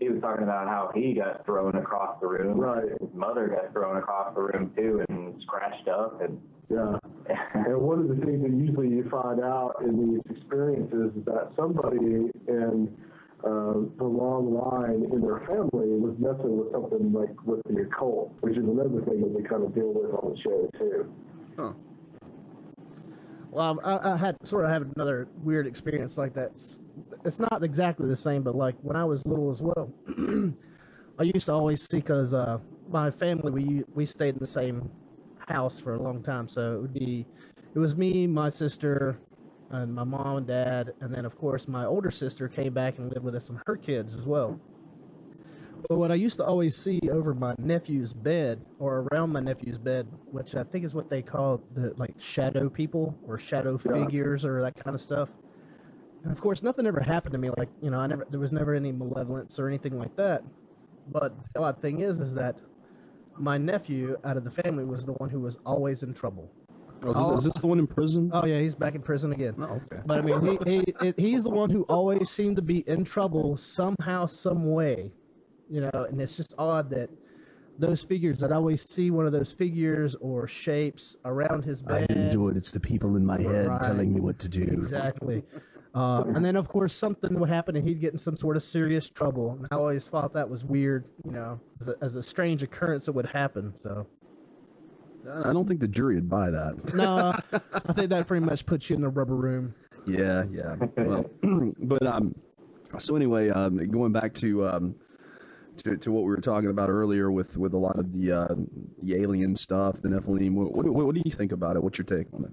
He was talking about how he got thrown across the room. Right. His mother got thrown across the room, too, and scratched up. And and one of the things that usually you find out in these experiences is that somebody in the long line in their family was messing with something like with the occult, which is another thing that we kind of deal with on the show, too. Huh. Well, I had another weird experience like that. It's not exactly the same, but like when I was little as well, I used to always see, because my family, we stayed in the same house for a long time. So it was me, my sister, and my mom and dad, and then of course my older sister came back and lived with us and her kids as well. But what I used to always see over my nephew's bed, or around my nephew's bed, which I think is what they call shadow people or shadow figures or that kind of stuff. And of course, nothing ever happened to me. There was never any malevolence or anything like that. But the odd thing is that my nephew out of the family was the one who was always in trouble. Oh, is this the one in prison? Oh yeah, he's back in prison again. Oh, okay. But I mean, he's the one who always seemed to be in trouble somehow, some way. And it's just odd that those figures, I'd always see one of those figures or shapes around his bed. I didn't do it. It's the people in my head telling me what to do. Exactly. And then, of course, something would happen and he'd get in some sort of serious trouble. And I always thought that was weird, as a strange occurrence that would happen. So I don't think the jury would buy that. No, I think that pretty much puts you in the rubber room. Yeah. Well, but so anyway, going back to what we were talking about earlier with a lot of the alien stuff, the Nephilim. What do you think about it? What's your take on it?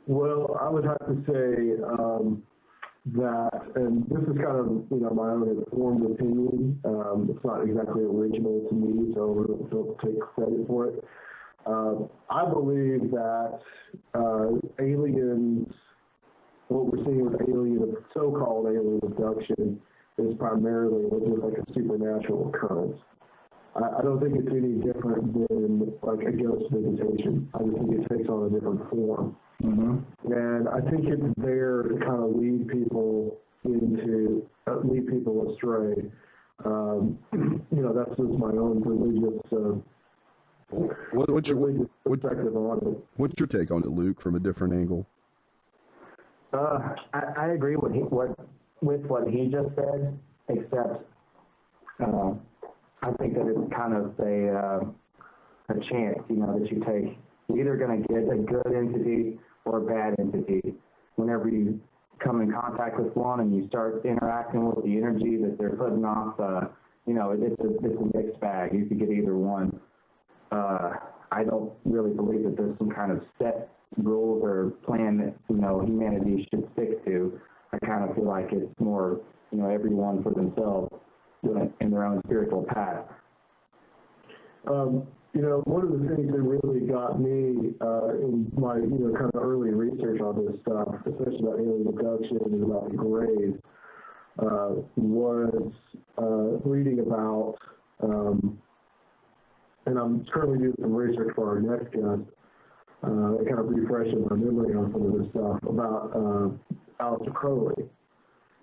Well, I would have to say that, and this is kind of my own informed opinion. It's not exactly original to me, so I don't take credit for it. I believe that aliens, what we're seeing with so-called alien abduction, is primarily just like a supernatural occurrence. I don't think it's any different than like a ghost visitation. I just think it takes on a different form. Mm-hmm. And I think it's there to kind of lead people astray. That's just my own religious perspective on it. What's your take on it, Luke, from a different angle? I agree with what he just said, except I think that it's kind of a chance, that you take. You're either going to get a good entity or a bad entity. Whenever you come in contact with one and you start interacting with the energy that they're putting off, it's a mixed bag. You could get either one. I don't really believe that there's some kind of set rules or plan that humanity should stick to. I kind of feel like it's more everyone for themselves in their own spiritual path. One of the things that really got me in my kind of early research on this stuff, especially about alien abduction and about the graves, was reading about, and I'm currently doing some research for our next guest, kind of refreshing my memory on some of this stuff about Aleister Crowley.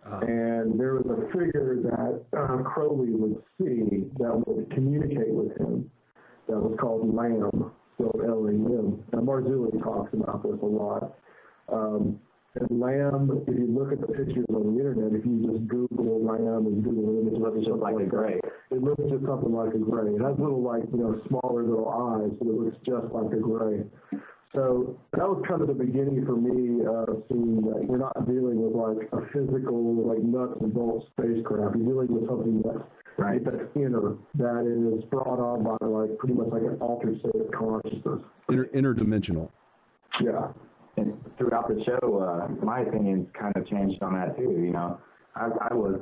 And there was a figure that Crowley would see that would communicate with him that was called Lamb, spelled L-A-M. Now, Marzulli talks about this a lot. And Lamb, if you look at the pictures on the internet, if you just Google Lamb and Google images, it looks just like a gray. It looks just something like a gray. It has little, smaller little eyes, but it looks just like a gray. So that was kind of the beginning for me of seeing that you're not dealing with a physical, nuts and bolts spacecraft. You're dealing with something that's inner, that is brought on by pretty much an altered state of consciousness. Interdimensional. Yeah. And throughout the show, my opinions kind of changed on that too. I was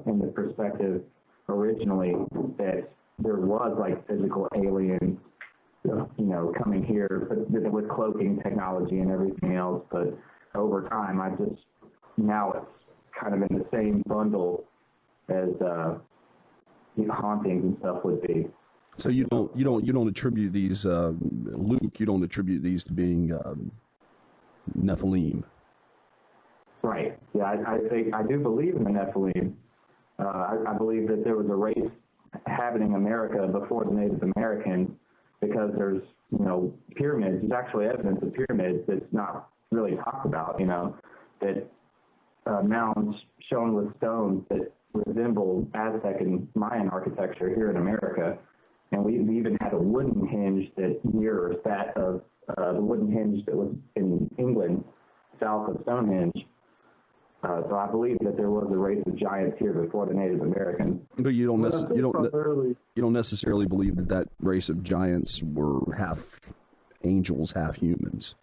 in the perspective originally that there was physical aliens, coming here, but with cloaking technology and everything else. But over time, now it's kind of in the same bundle as hauntings and stuff would be. So you don't attribute these, Luke. You don't attribute these to being Nephilim. Right. Yeah, I do believe in the Nephilim. I believe that there was a race inhabiting America before the Native Americans, because there's, pyramids. There's actually evidence of pyramids that's not really talked about, that mounds shown with stones that resemble Aztec and Mayan architecture here in America. And we even had a wooden hinge that mirrors that of the wooden hinge that was in England, south of Stonehenge. So I believe that there was a race of giants here before the Native Americans. But you don't necessarily believe that race of giants were half angels, half humans.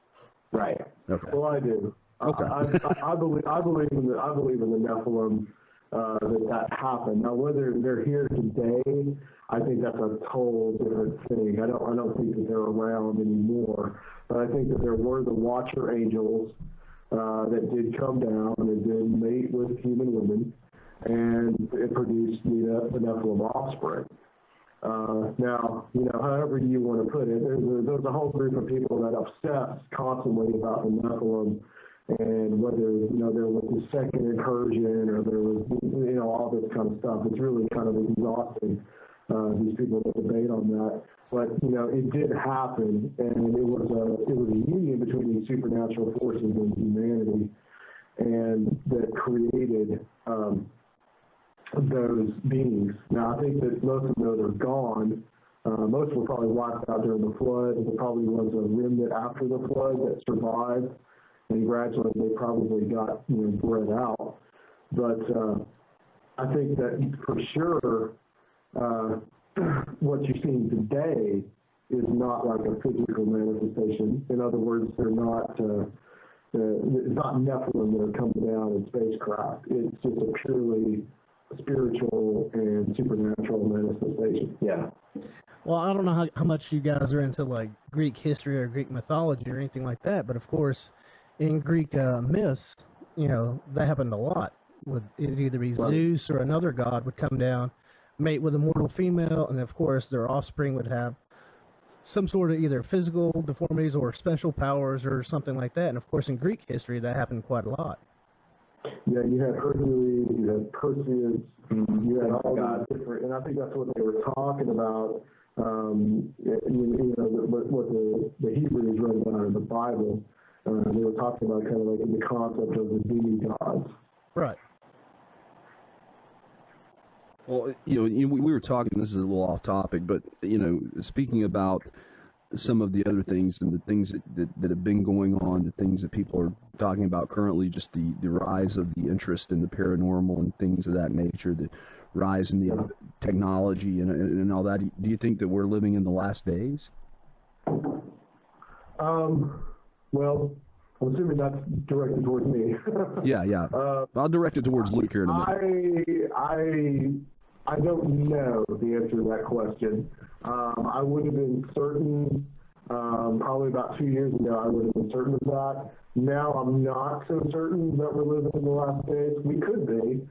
Right. Okay. Well, I do. Okay. I believe in the Nephilim. That happened. Now, whether they're here today, I think that's a total different thing. I don't think that they're around anymore. But I think that there were the Watcher angels that did come down and did mate with human women, and it produced the Nephilim offspring. Now, however you want to put it, there's a whole group of people that obsess constantly about the Nephilim, and whether, there was the second incursion or there was, all this kind of stuff. It's really kind of exhausting, these people that debate on that. But, it did happen, and it was a union between these supernatural forces and humanity, and that created those beings. Now, I think that most of those are gone. Most were probably wiped out during the flood. There probably was a remnant after the flood that survived, and gradually they probably got bred out. But I think that for sure what you're seeing today is not like a physical manifestation. In other words, they're not it's not Nephilim that are coming down in spacecraft. It's just a purely spiritual and supernatural manifestation. Yeah. Well, I don't know how much you guys are into Greek history or Greek mythology or anything like that, but of course, in Greek myths, that happened a lot. Would it either be Zeus or another god would come down, mate with a mortal female, and of course their offspring would have some sort of either physical deformities or special powers or something like that. And of course, in Greek history, that happened quite a lot. Yeah, you had Hercules, you had Perseus, you had all these different, and I think that's what they were talking about. What the Hebrews wrote about in the Bible. They were talking about kind of the concept of the demigods. Right. Well, we were talking, this is a little off topic, but, speaking about some of the other things and the things that have been going on, the things that people are talking about currently, just the rise of the interest in the paranormal and things of that nature, the rise in the technology and all that. Do you think that we're living in the last days? Well, I'm assuming that's directed towards me. Yeah. I'll direct it towards Luke here in a minute. I don't know the answer to that question. I would have been certain, probably about 2 years ago, I would have been certain of that. Now I'm not so certain that we're living in the last days. We could be.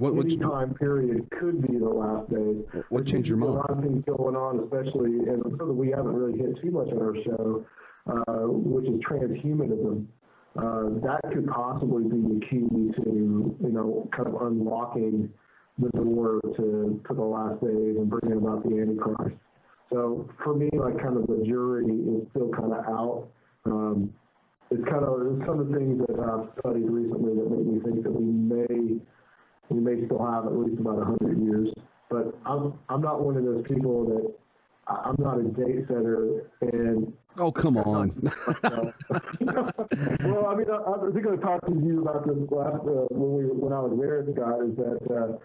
Any time period could be the last days. What changed your mind? A lot of things going on, especially, and something we haven't really hit too much on our show, which is transhumanism. that could possibly be the key to, kind of unlocking the door to the last days and bringing about the Antichrist. So for me, like, kind of the jury is still kind of out. It's some of the things that I've studied recently that make me think that we may still have at least about 100 years. But I'm not one of those people that I'm not a date setter. And oh, come on. well, I mean, I was going to talk to you about this last when I was there, Scott. Is that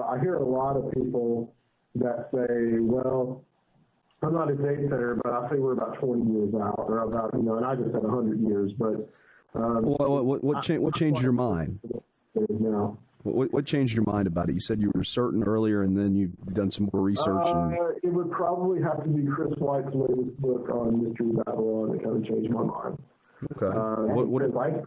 I hear a lot of people that say, well, I'm not a date setter, but I say we're about 20 years out, or about, and I just said 100 years. But what changed your mind? Now. What changed your mind about it? You said you were certain earlier, and then you've done some more research. It would probably have to be Chris White's latest book on Mystery Babylon that kind of changed my mind. Okay.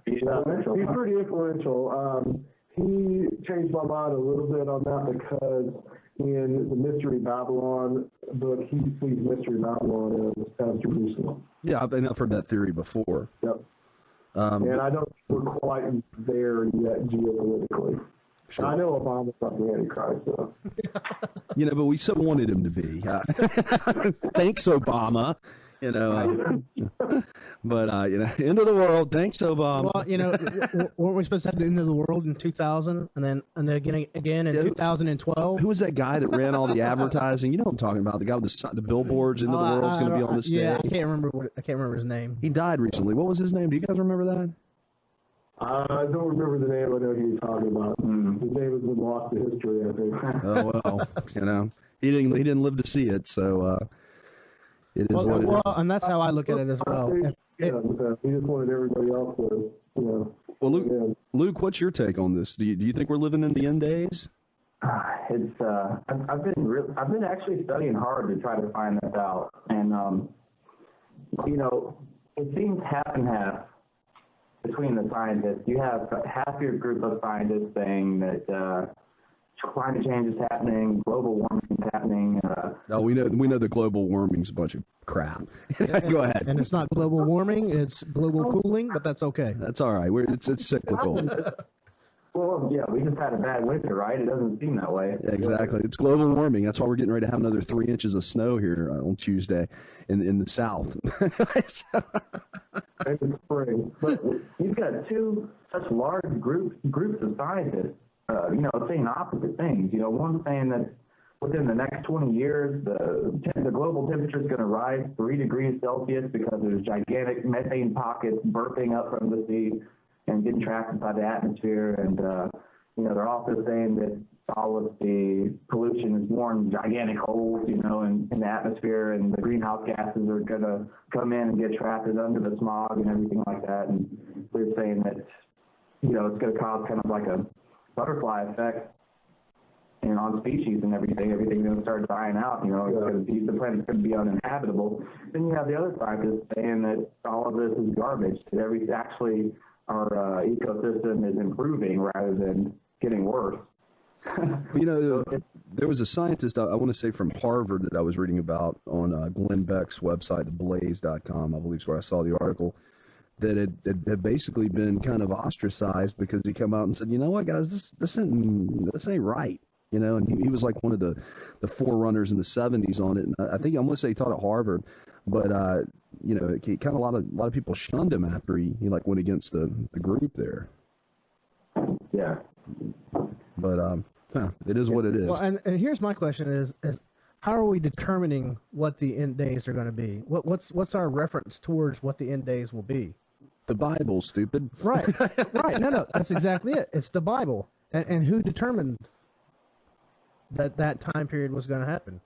He's pretty influential. He changed my mind a little bit on that because in the Mystery Babylon book, he sees Mystery Babylon as Jerusalem. Yeah, I've heard that theory before. Yep. And I don't think we're quite there yet geopolitically. Sure. I know Obama's not the Antichrist, so. But we so wanted him to be. Thanks, Obama. But end of the world. Thanks, Obama. Well, weren't we supposed to have the end of the world in 2000, and then again in 2012? Who was that guy that ran all the advertising? You know what I'm talking about? The guy with the billboards. End of the world's going to be on the stage. Yeah, I can't remember his name. He died recently. What was his name? Do you guys remember that? I don't remember the name. I know who you're talking about. His name has been lost to history, I think. Oh well, he didn't live to see it, so. It is what it is. And that's how I look at it as well. He just wanted everybody else to, Well, Luke, what's your take on this? Do you think we're living in the end days? I've been actually studying hard to try to find this out, and it seems half and half between the scientists. You have half your group of scientists saying that climate change is happening, global warming is happening. We know that global warming's a bunch of crap. Go ahead. And it's not global warming; it's global cooling, but that's okay. That's all right. It's cyclical. Well, yeah, we just had a bad winter, right? It doesn't seem that way. Yeah, exactly. It's global warming. That's why we're getting ready to have another 3 inches of snow here on Tuesday in the south. In spring. But you've got two such large groups of scientists, saying opposite things. One saying that within the next 20 years, the global temperature is going to rise 3 degrees Celsius because there's gigantic methane pockets burping up from the sea and getting trapped inside the atmosphere. And, they're also saying that all of the pollution is worn gigantic holes, in the atmosphere, and the greenhouse gases are going to come in and get trapped under the smog and everything like that. And they're saying that, it's going to cause kind of like a butterfly effect and on species and everything's going to start dying out. The planet's going to be uninhabitable. Then you have the other scientists saying that all of this is garbage. That actually our ecosystem is improving rather than getting worse. There was a scientist, I want to say from Harvard, that I was reading about on Glenn Beck's website, theblaze.com, I believe is where I saw the article, that had basically been kind of ostracized because he came out and said, you know what, guys, this ain't right. And he was like one of the forerunners in the 70s on it. And I think I'm going to say he taught at Harvard, but he kind of a lot of people shunned him after he went against the group there. Yeah. But it is what it is. Well, and here's my question: is how are we determining what the end days are going to be? What's our reference towards what the end days will be? The Bible, stupid. Right. No, that's exactly it. It's the Bible, and who determined that time period was going to happen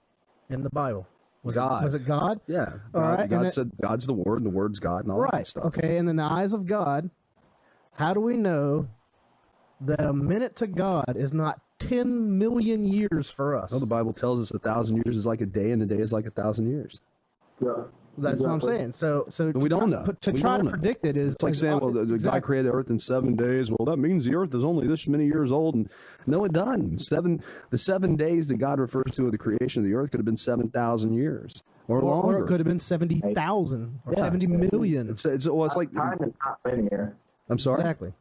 in the Bible? God. Was it God? Yeah. All right. God said God's the Word, and the Word's God, and all that stuff. Okay, and in the eyes of God, how do we know that a minute to God is not 10 million years for us? Well, the Bible tells us 1,000 years is like a day, and a day is like 1,000 years. Yeah. That's what I'm saying. So we don't know. To try to predict it is... It's like saying, well, the God created the earth in 7 days. Well, that means the earth is only this many years old. And no, it doesn't. The 7 days that God refers to in the creation of the earth could have been 7,000 years or longer. Or it could have been 70,000 or 70 million. It's like... Time is not linear. I'm sorry? Exactly.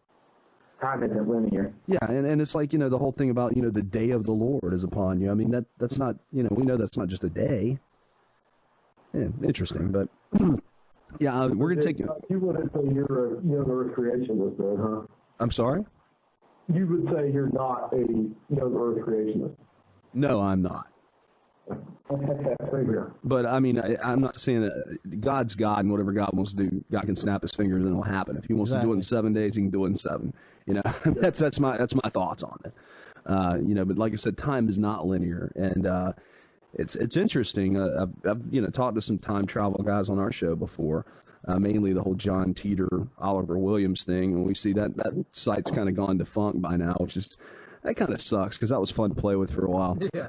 Time isn't linear. Yeah, and it's like, the whole thing about, the day of the Lord is upon you. I mean, that's not, we know that's not just a day. Yeah, interesting, but yeah, we're going to take... You wouldn't say you're a young earth creationist then, huh? I'm sorry? You would say you're not a young earth creationist. No, I'm not. Same here. But I mean, I'm not saying that God's God, and whatever God wants to do, God can snap His fingers and it'll happen. If He wants to do it in 7 days, He can do it in 7. That's my thoughts on it. But like I said, time is not linear, and it's interesting. I've talked to some time travel guys on our show before. Mainly the whole John Teeter, Oliver Williams thing, and we see that site's kind of gone defunct by now, which is. That kind of sucks because that was fun to play with for a while. Yeah.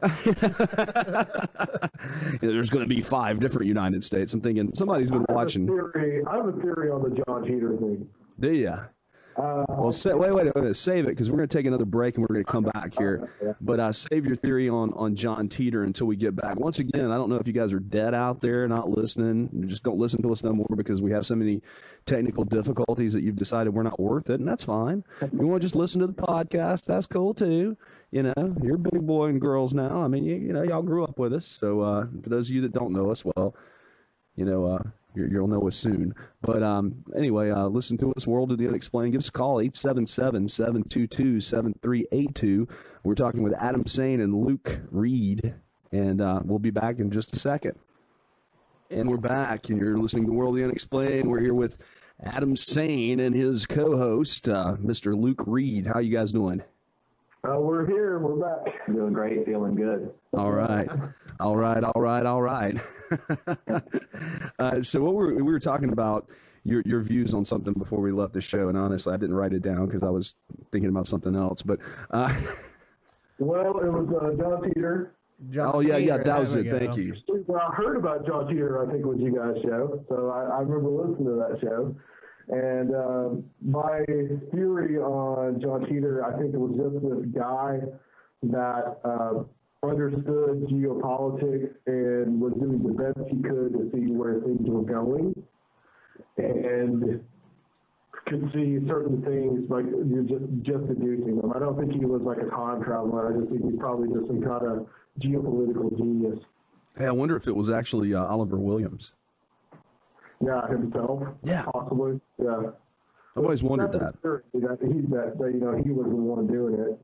There's going to be 5 different United States. I'm thinking somebody's been watching. I have a theory on the John Teeter thing. Do ya? Well, wait, save it because we're going to take another break and we're going to come back here. But save your theory on John Teeter until we get back. Once again, I don't know if you guys are dead out there, not listening. You just don't listen to us no more because we have so many technical difficulties that you've decided we're not worth it, and that's fine. If you want to just listen to the podcast, that's cool too. You're a big boy and girls now. I mean, y'all grew up with us. So for those of you that don't know us, well, you'll know us soon. But anyway, listen to us, World of the Unexplained. Give us a call, 877-722-7382. We're talking with Adam Sayne and Luke Reed, and we'll be back in just a second. And we're back, and you're listening to World of the Unexplained. We're here with Adam Sayne and his co-host, Mr. Luke Reed. How you guys doing? We're here. We're back. Doing great, feeling good. All right. So what we were talking about your views on something before we left the show, and honestly, I didn't write it down because I was thinking about something else. But well, it was John Teeter. Yeah, that was it. Thank you. Well, I heard about John Teeter, I think, was you guys' show. So I remember listening to that show. And my theory on John Teeter, I think it was just this guy that understood geopolitics and was doing the best he could to see where things were going, and could see certain things like you're just deducing them. I don't think he was like a time traveler. I just think he's probably just some kind of geopolitical genius. Hey, I wonder if it was actually Oliver Williams. Yeah, himself. Yeah, possibly. Yeah, I've always wondered that. He was the one doing it.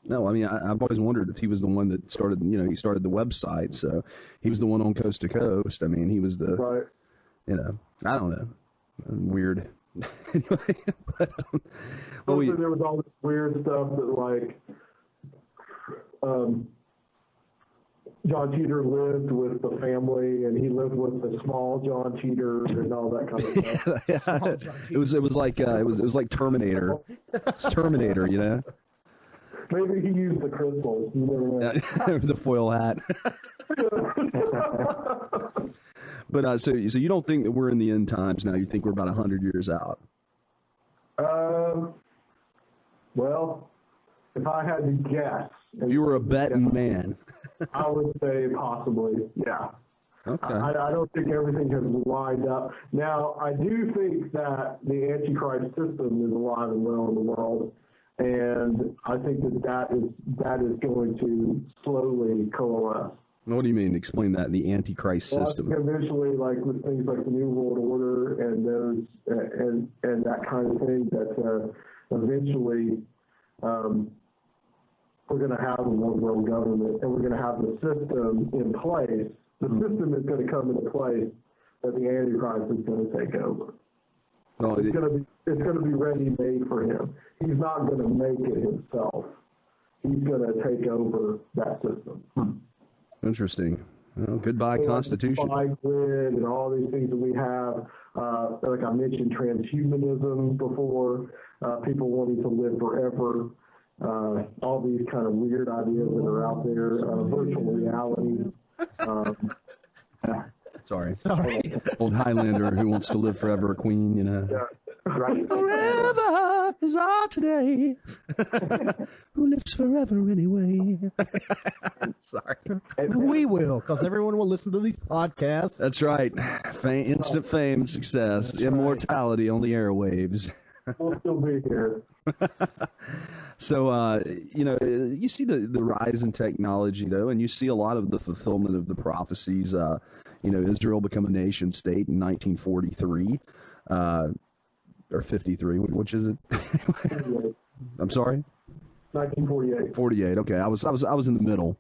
No, I mean I've always wondered if he was the one that started. He started the website, so he was the one on Coast to Coast. I mean, he was the. Right. I don't know. Weird. Anyway, but, there was all this weird stuff that John Teeter lived with the family, and he lived with the small John Teeter and all that kind of stuff. It was like Terminator. It's Terminator, Maybe he used the crystals. You never know. The foil hat. But so you don't think that we're in the end times now? You think we're about 100 years out? Well, if I had to guess, if you were a betting man, I would say possibly, yeah. Okay. I don't think everything has lined up. Now, I do think that the Antichrist system is alive and well in the world, and I think that is going to slowly coalesce. What do you mean? Explain that, the Antichrist system. Eventually, like with things like the New World Order and those and that kind of thing, that eventually we're going to have a one world government, and we're going to have the system in place. The system is going to come into place that the Antichrist is going to take over. Oh, it's going to be ready made for him. He's not going to make it himself. He's going to take over that system. Interesting. Well, goodbye, Constitution. Grid and all these things that we have, like I mentioned, transhumanism before, people wanting to live forever, all these kind of weird ideas that are out there, virtual reality. Sorry. Old Highlander who wants to live forever, a queen, Yeah. Right. Forever is our today. Who lives forever anyway? Sorry. We will, because everyone will listen to these podcasts. That's right. Instant fame and success. Immortality on the airwaves. we'll still be here. So, you see the rise in technology, though, and you see a lot of the fulfillment of the prophecies. Israel become a nation state in 1943, or 53, which is it? I'm sorry? 1948. 48. Okay, I was in the middle.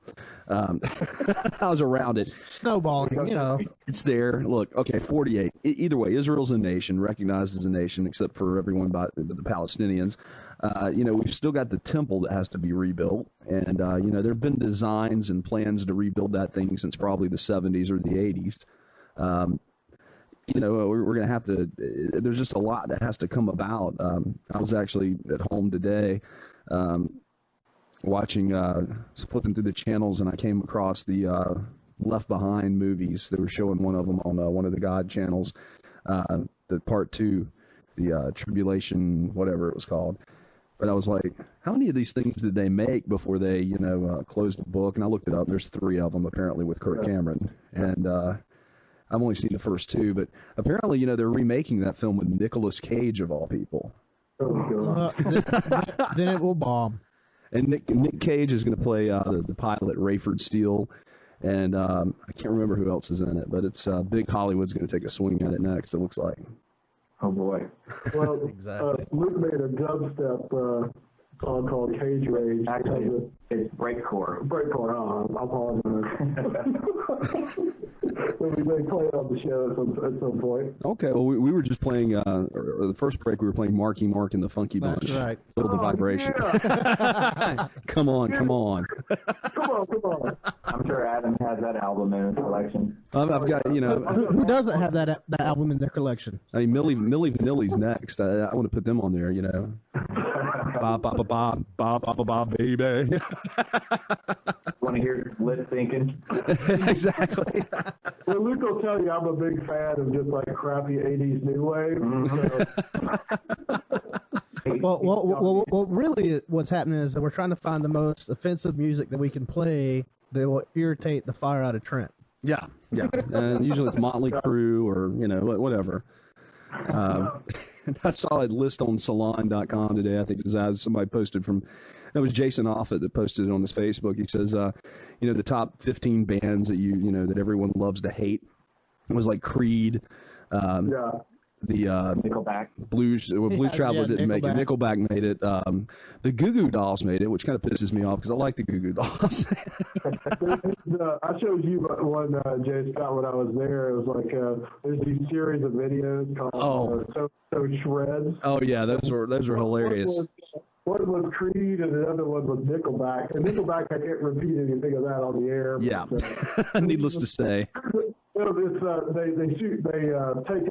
I was around it. Snowballing, It's there. Look, okay, 48. Either way, Israel's a nation, recognized as a nation, except for everyone by the Palestinians. We've still got the temple that has to be rebuilt, and there have been designs and plans to rebuild that thing since probably the 70s or the 80s. We're going to have to. There's just a lot that has to come about. I was actually at home today. Watching, flipping through the channels, and I came across the Left Behind movies. They were showing one of them on one of the God channels, the part 2, the Tribulation, whatever it was called. But I was like, how many of these things did they make before they, closed the book? And I looked it up. There's 3 of them apparently with Kirk Cameron, and I've only seen the first 2. But apparently, they're remaking that film with Nicolas Cage of all people. then it will bomb. And Nick Cage is going to play the pilot, Rayford Steele, and I can't remember who else is in it, but it's Big Hollywood's going to take a swing at it next, it looks like. Oh, boy. Well, Exactly. Luke made a dubstep song called Cage Rage. Actually, it's breakcore. Breakcore, I apologize. We may play it on the show at some point. Okay, well, we were just playing, or the first break, we were playing Marky Mark and the Funky Bunch. That's right. Feel the vibration. Yeah. Come on. Come on. I'm sure Adam has that album in his collection. I've got, Who doesn't have that album in their collection? I mean, Millie Vanilli's next. I want to put them on there, Ba ba ba ba ba ba ba ba baby. Want to hear lip syncing? Exactly. Well, Luke will tell you I'm a big fan of just like crappy 80s new wave. Well, really, what's happening is that we're trying to find the most offensive music that we can play that will irritate the fire out of Trent. Yeah. And usually it's Motley Crue or, whatever. I saw a list on Salon.com today. I think it was somebody posted that was Jason Offit that posted it on his Facebook. He says, the top 15 bands that that everyone loves to hate was like Creed. The Nickelback. Blues Traveler didn't make it. Nickelback. Nickelback made it. The Goo Goo Dolls made it, which kind of pisses me off because I like the Goo Goo Dolls. I showed you one, Jay Scott, when I was there. It was like there's these series of videos called So Shreds. Oh yeah, those were hilarious. One was Creed and the other one was Nickelback. And Nickelback, I can't repeat anything of that on the air. Yeah, but, needless to say. They take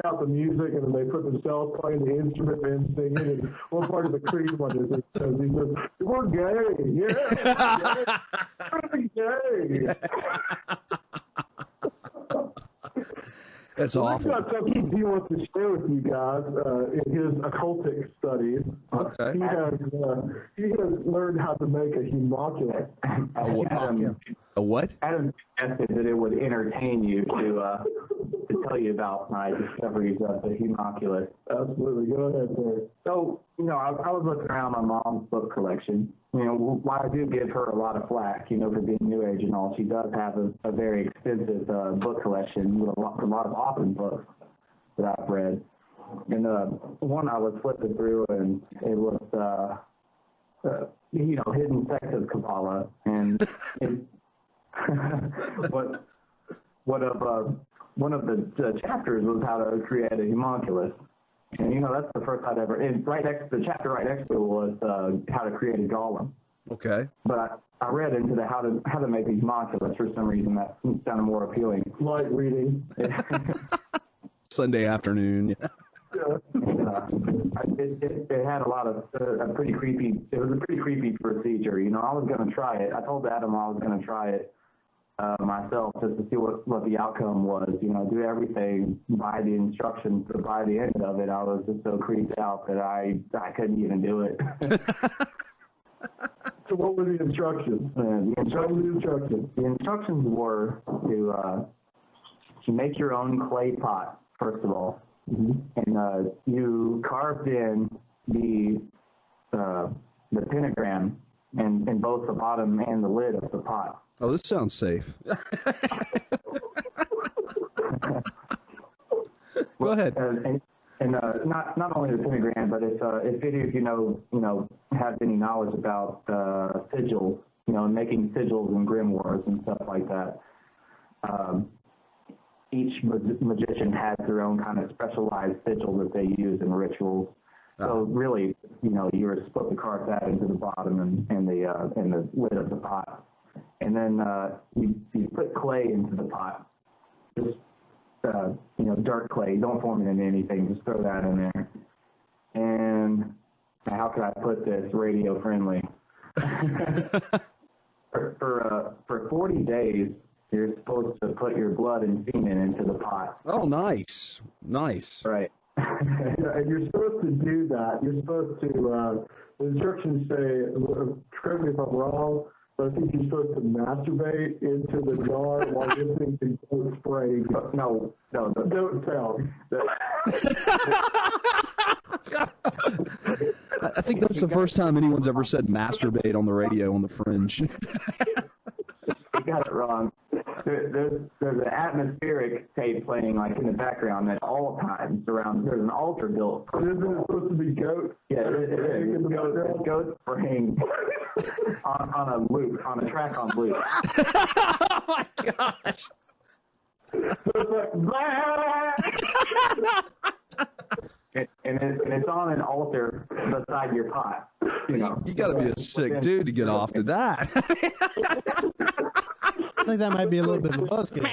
out the music and then they put themselves playing the instrument and singing. And one part of the Creed one is he says, "We're gay, yeah, we're gay." That's He's awful. got something he wants to share with you guys in his occultic studies. Okay. He has learned how to make a homunculus. A what? Adam suggested that it would entertain you to tell you about my discoveries of the homunculus. Absolutely. Go ahead, sir. So, I was looking around my mom's book collection. While I do give her a lot of flack, for being New Age and all, she does have a very extensive book collection with a lot of awesome books that I've read. And one I was flipping through, and it was, Hidden Sects of Kabbalah. And one of the chapters was how to create a homunculus. And, that's the first I'd ever, and the chapter right next to it was how to create a golem. Okay. But I read into the how to make a homunculus for some reason. That sounded more appealing. Light reading. Sunday afternoon. Yeah. It had a lot of a pretty creepy. It was a pretty creepy procedure. I was going to try it. I told Adam I was going to try it myself just to see what the outcome was. Do everything by the instructions, but by the end of it, I was just so creeped out that I couldn't even do it. So what were the instructions? The instructions were to make your own clay pot, first of all. Mm-hmm. And you carved in the pentagram in both the bottom and the lid of the pot. Oh, this sounds safe. Go ahead. And not only the pentagram, but if any of you have any knowledge about sigils, making sigils and grimoires and stuff like that. Each magician has their own kind of specialized sigil that they use in rituals. So really, you're supposed to carve that into the bottom and the lid of the pot, and then you put clay into the pot. Just dirt clay. Don't form it into anything. Just throw that in there. And how can I put this radio friendly? For 40 days, you're supposed to put your blood and semen into the pot. Oh, nice. Right. And you're supposed to do that. You're supposed to, the instructions say, correct me if I'm wrong, but I think you're supposed to masturbate into the jar while listening to goat spray. No, don't tell. I think that's the first time anyone's ever said masturbate on the radio on the Fringe. You got it wrong. There's an atmospheric tape playing like in the background at all times around. There's an altar built. Isn't it supposed to be goat? Yeah, it is. Goat spraying on a loop, on a track on loop. Oh my gosh! And it's on an altar beside your pot. You got to be a sick dude to get off to that. I think that might be a little bit of a buzzkill.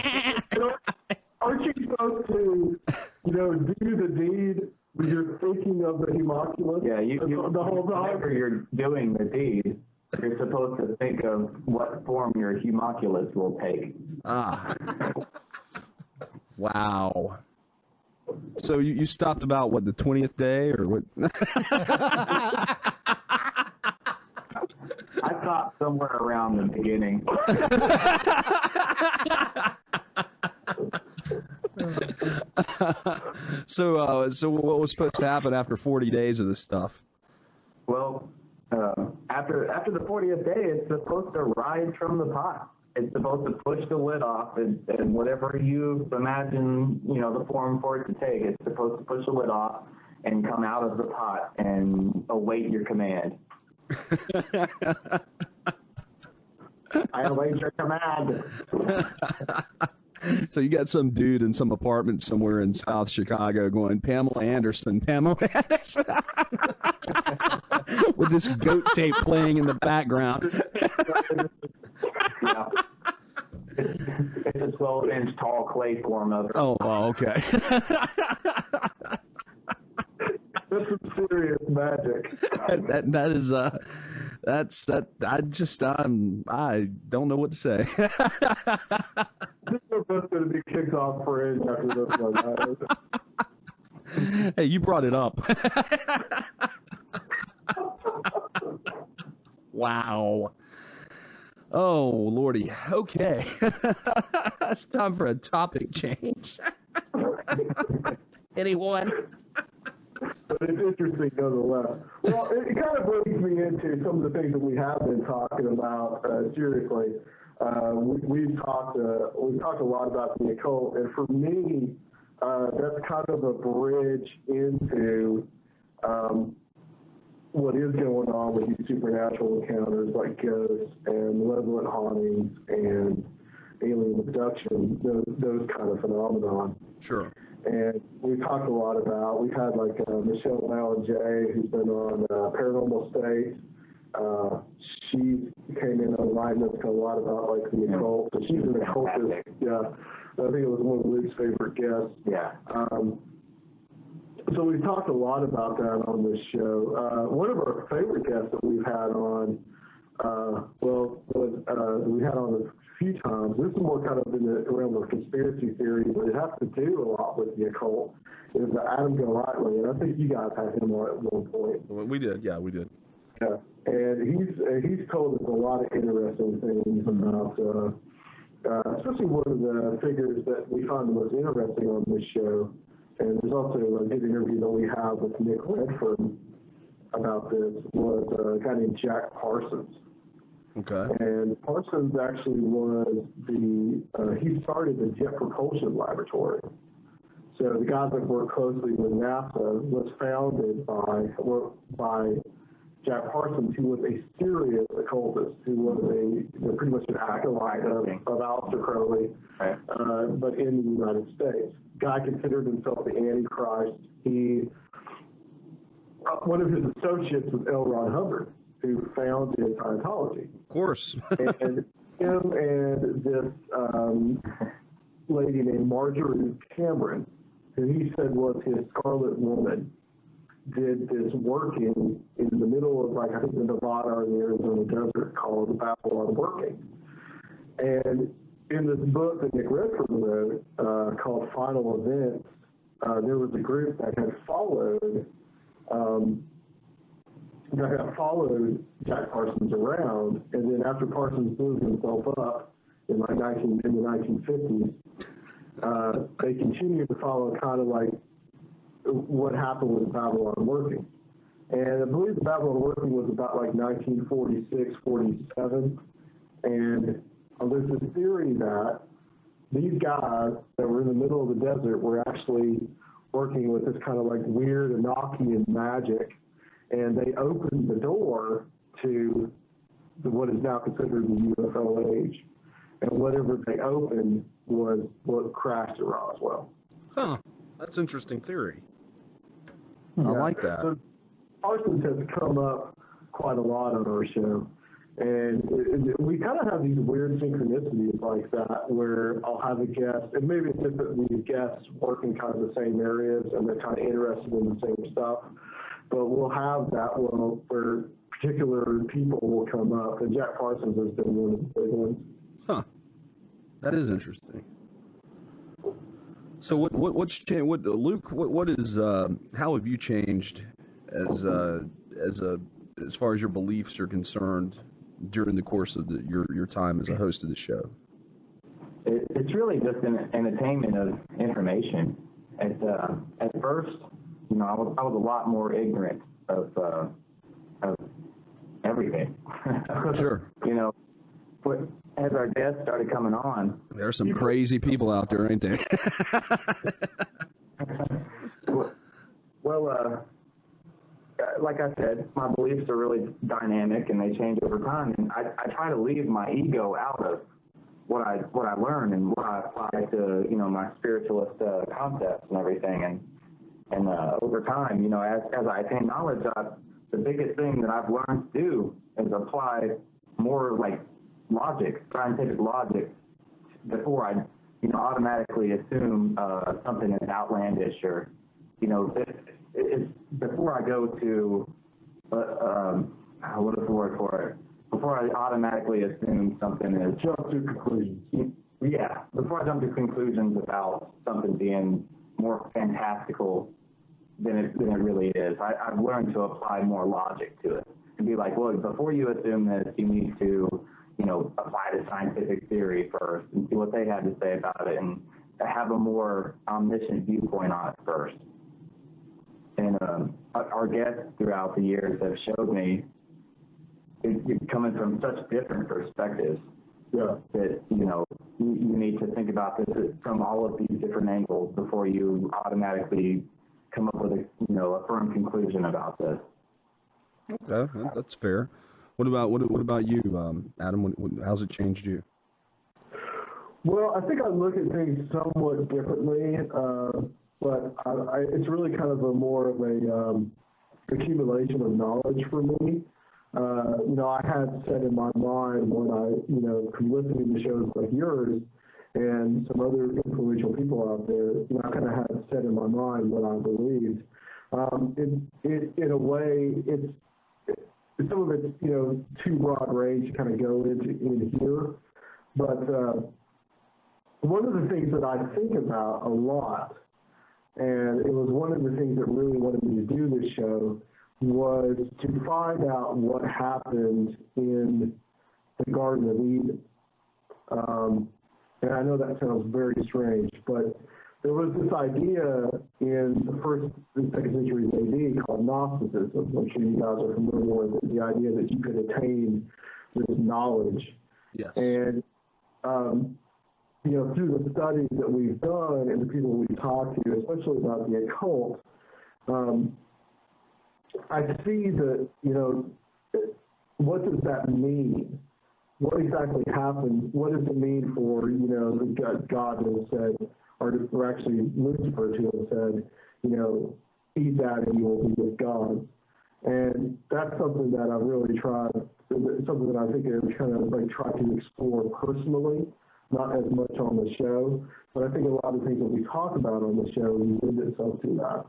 Aren't you supposed to, do the deed when you're thinking of the homunculus? Yeah, the whole time. Whenever you're doing the deed, you're supposed to think of what form your homunculus will take. Ah. Wow. So you stopped about, the 20th day, or what? I stopped somewhere around the beginning. So what was supposed to happen after 40 days of this stuff? Well, after the 40th day, it's supposed to rise from the pot. It's supposed to push the lid off, and whatever you imagine, the form for it to take, it's supposed to push the lid off and come out of the pot and await your command. I await your command. So you got some dude in some apartment somewhere in South Chicago going, Pamela Anderson, with this goat tape playing in the background. Yeah. It's a 12-inch tall clay form of it. Oh, okay. That's some serious magic. That is I don't know what to say. This is supposed to be kicked off Fringe after this one. Hey, you brought it up. Wow. Oh, Lordy. Okay. It's time for a topic change. Anyone? But it's interesting nonetheless. Well, it kind of brings me into some of the things that we have been talking about. Seriously, we've talked a lot about the occult, and for me, that's kind of a bridge into what is going on with these supernatural encounters like ghosts and malevolent hauntings and alien abduction, those kind of phenomenon. Sure. And we've talked a lot about, we've had like Michelle Ballinger, who's been on Paranormal State. She came in and enlightened us a lot about like the occult. So she's an occultist. Yeah. I think it was one of Luke's favorite guests. Yeah. So we've talked a lot about that on this show. One of our favorite guests that we've had on, we had on a few times. This is more kind of in the realm of conspiracy theory, but it has to do a lot with the occult. Is Adam Golightly, and I think you guys had him on at one point. Well, we did. Yeah, we did. Yeah, and he's told us a lot of interesting things about, especially one of the figures that we find the most interesting on this show. And there's also a good interview that we have with Nick Redford, about this was a guy named Jack Parsons. Okay. And Parsons actually was he started the Jet Propulsion Laboratory. So the guy that worked closely with NASA was founded by Jack Parsons, who was a serious occultist, who was pretty much an acolyte of Aleister Crowley, but in the United States. Guy considered himself the Antichrist. One of his associates was L. Ron Hubbard, who founded Scientology. Of course. And him and this lady named Marjorie Cameron, who he said was his Scarlet Woman, did this working in the middle of, I think, the Nevada or the Arizona desert called the Babylon Working. And in this book that Nick Redford wrote called Final Events, there was a group that had followed Jack Parsons around, and then after Parsons blew himself up in the 1950s, they continued to follow kind of like what happened with Babylon Working. And I believe the Babylon Working was about like 1946, 47. And there's this theory that these guys that were in the middle of the desert were actually working with this kind of like weird Enochian magic. And they opened the door to what is now considered the UFO age. And whatever they opened was what crashed at Roswell. Huh. That's an interesting theory. I like that. So Parsons has come up quite a lot on our show. And we kind of have these weird synchronicities like that where I'll have a guest, and maybe it's just that we guests work in kind of the same areas and they're kind of interested in the same stuff. But we'll have that one where particular people will come up, and Jack Parsons has been one of the big ones. Huh. That is interesting. So what's changed? Luke? What is? How have you changed as far as your beliefs are concerned during the course of your time as a host of the show? It's really just an entertainment of information. At first, I was a lot more ignorant of everything. Sure. But as our guests started coming on, there's some crazy people out there, ain't there? Well, like I said, my beliefs are really dynamic and they change over time. And I try to leave my ego out of what I learn and what I apply to my spiritualist concepts and everything. And over time, as I attain knowledge, the biggest thing that I've learned to do is apply more like scientific logic, before I, automatically assume something is outlandish or, before I go to, what is the word for it? Before I automatically assume something is Jump to conclusions. Yeah, before I jump to conclusions about something being more fantastical than it really is, I've learned to apply more logic to it and be like, well, before you assume this, you need to, apply the scientific theory first and see what they had to say about it and have a more omniscient viewpoint on it first. And our guests throughout the years have showed me it coming from such different perspectives. Yeah. That, you need to think about this from all of these different angles before you automatically come up with a firm conclusion about this. Okay, that's fair. What about you, Adam? How's it changed you? Well, I think I look at things somewhat differently, but it's really kind of a more of a accumulation of knowledge for me. I had set in my mind when I, from listening to shows like yours and some other influential people out there, I kind of had set in my mind what I believed. In a way, some of it's, too broad range to kind of go in here. But one of the things that I think about a lot, and it was one of the things that really wanted me to do this show, was to find out what happened in the Garden of Eden. And I know that sounds very strange, but there was this idea in the first and second centuries AD called Gnosticism. I'm sure you guys are familiar with it. The idea that you could attain this knowledge. Yes. And, through the studies that we've done and the people we've talked to, especially about the occult, I see that, what does that mean? What exactly happened? What does it mean for, the God that said, or actually Lucifer to have said, eat that and you will be with God. And that's something that I really tried, something that I think I kind of like try to explore personally, not as much on the show, but I think a lot of things that we talk about on the show lend itself to that.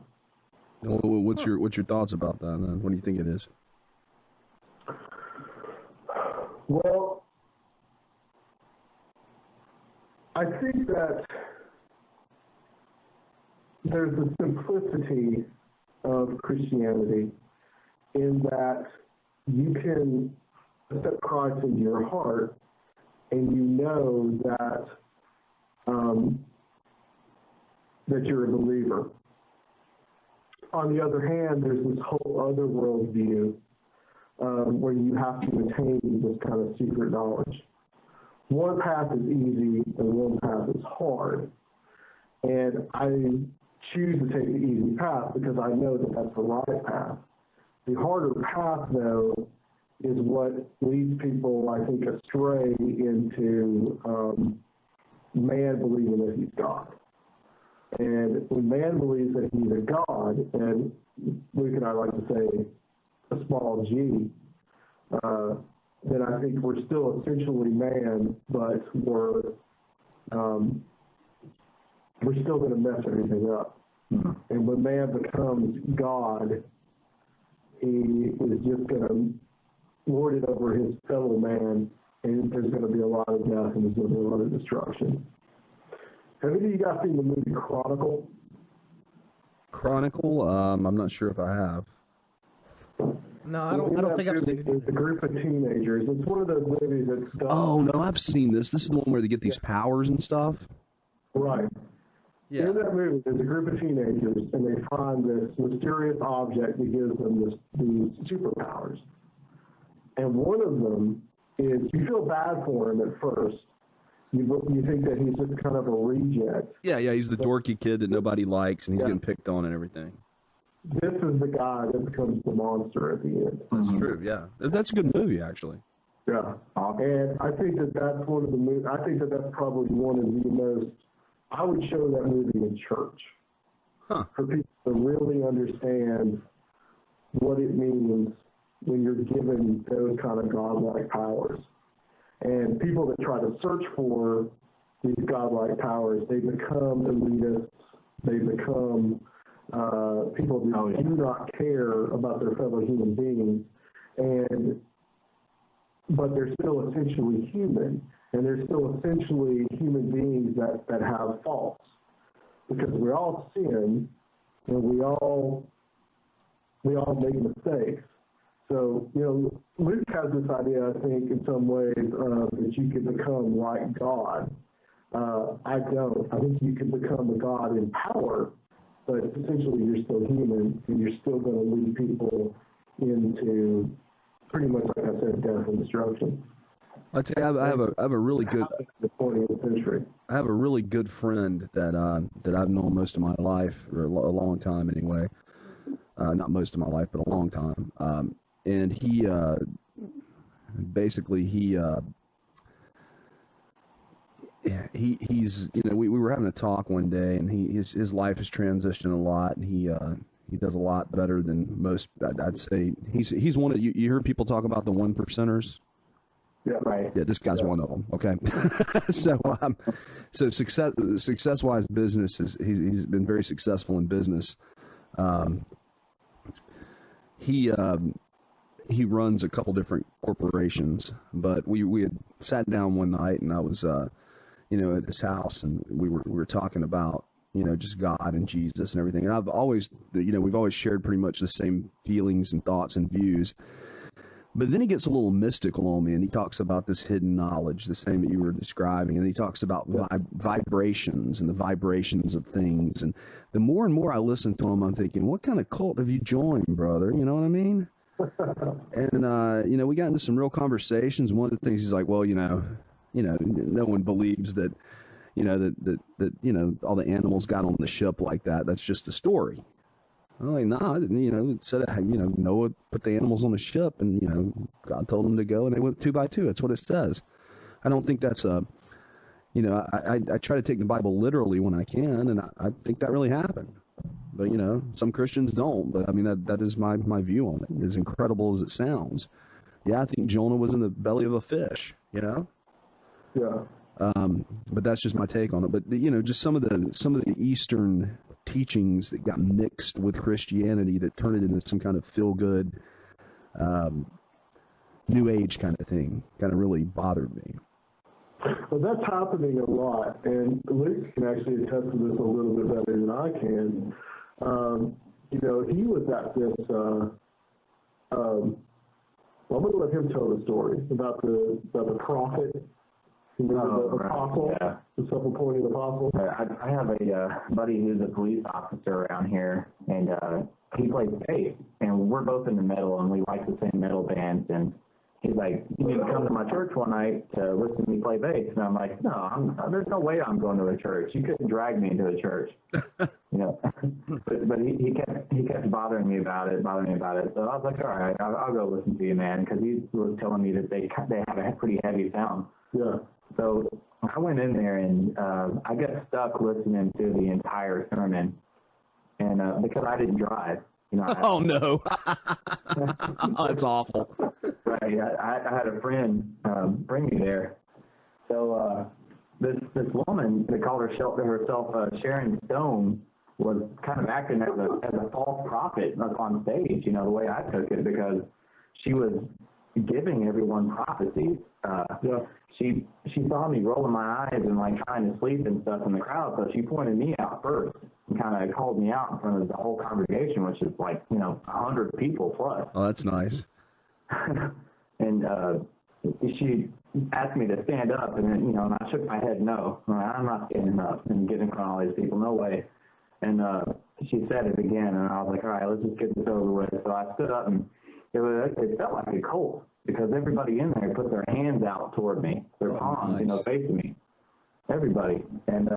What's your thoughts about that, then? What do you think it is? Well, I think that there's a simplicity of Christianity in that you can accept Christ into your heart and you know that that you're a believer. On the other hand, there's this whole other worldview where you have to attain this kind of secret knowledge. One path is easy and one path is hard. And I choose to take the easy path because I know that that's the right path. The harder path, though, is what leads people, I think, astray into man believing that he's God. And when man believes that he's a God, and Luke and I like to say a small g, then I think we're still essentially man, but we're still going to mess everything up. Mm-hmm. And when man becomes God, he is just going to lord it over his fellow man, and there's going to be a lot of death and there's going to be a lot of destruction. Have any of you guys seen the movie Chronicle? Chronicle? I'm not sure if I have. No, I don't think I've seen it. It's a group of teenagers. It's one of those movies that's done. Oh, no, I've seen this. This is the one where they get these powers and stuff? Right. Yeah. In that movie, there's a group of teenagers, and they find this mysterious object that gives them these superpowers. And one of them is, you feel bad for him at first. You think that he's just kind of a reject. Yeah, he's the dorky kid that nobody likes, and he's getting picked on and everything. This is the guy that becomes the monster at the end. That's true, yeah. That's a good movie, actually. Yeah. And I think that that's one of the movies, I think that that's probably one of the most, I would show that movie in church. Huh. For people to really understand what it means when you're given those kind of godlike powers. And people that try to search for these godlike powers, they become elitists. They become people who do not care about their fellow human beings, but they're still essentially human, and they're still essentially human beings that have faults, because we all sin and we all make mistakes. So, Luke has this idea, I think, in some ways, that you can become like God. I don't. I think you can become a God in power, but essentially you're still human, and you're still going to lead people into pretty much, like I said, death and destruction. I tell you, I have a really good. The 20th century. I have a really good friend that I've known most of my life, or a long time anyway. Not most of my life, but a long time. And he basically he's we were having a talk one day, and his life has transitioned a lot, and he does a lot better than most. I'd say he's one of you heard people talk about the 1%ers. Yeah, right. Yeah, this guy's one of them. Okay, so success wise, business he's been very successful in business. He runs a couple different corporations, but we had sat down one night, and I was at his house, and we were talking about just God and Jesus and everything. And I've always we've always shared pretty much the same feelings and thoughts and views. But then he gets a little mystical on me, and he talks about this hidden knowledge, the same that you were describing, and he talks about vibrations and the vibrations of things. And the more and more I listen to him, I'm thinking, what kind of cult have you joined, brother? You know what I mean? And we got into some real conversations. One of the things he's like, well, no one believes that, that all the animals got on the ship like that. That's just a story. I'm like, nah, it said, Noah put the animals on the ship, and, God told them to go, and they went 2 by 2. That's what it says. I don't think that's I try to take the Bible literally when I can, and I think that really happened. But, some Christians don't. But, I mean, that is my view on it, as incredible as it sounds. Yeah, I think Jonah was in the belly of a fish, Yeah. But that's just my take on it. But, just some of the Eastern teachings that got mixed with Christianity that turned it into some kind of feel-good, New Age kind of thing kind of really bothered me. Well, that's happening a lot, and Luke can actually attest to this a little bit better than I can. He was at this, I'm going to let him tell the story about the prophet. The apostle, yeah. The self-appointed apostle. I have a buddy who's a police officer around here, and he plays bass, and we're both in the metal, and we like the same metal bands, and he's like, you need to come to my church one night to listen to me play bass, and I'm like, no, there's no way I'm going to a church. You couldn't drag me into a church, But he kept bothering me about it. So I was like, all right, I'll go listen to you, man, because he was telling me that they have a pretty heavy sound. Yeah. So I went in there, and I got stuck listening to the entire sermon, and because I didn't drive. Oh, no. Oh, that's awful. Right. I had a friend bring me there. So this woman, they called herself Sharon Stone, was kind of acting as a false prophet on stage, the way I took it, because she was giving everyone prophecies. She saw me rolling my eyes and like trying to sleep and stuff in the crowd, so she pointed me out first and kind of called me out in front of the whole congregation, which is like 100 people plus. Oh, that's nice. And she asked me to stand up, and then and I shook my head no. I'm not standing up and getting in front of all these people, no way. And she said it again, and I was like, all right, let's just get this over with. So I stood up, and it felt like a cult, because everybody in there put their hands out toward me, their palms, nice. Facing me, everybody. And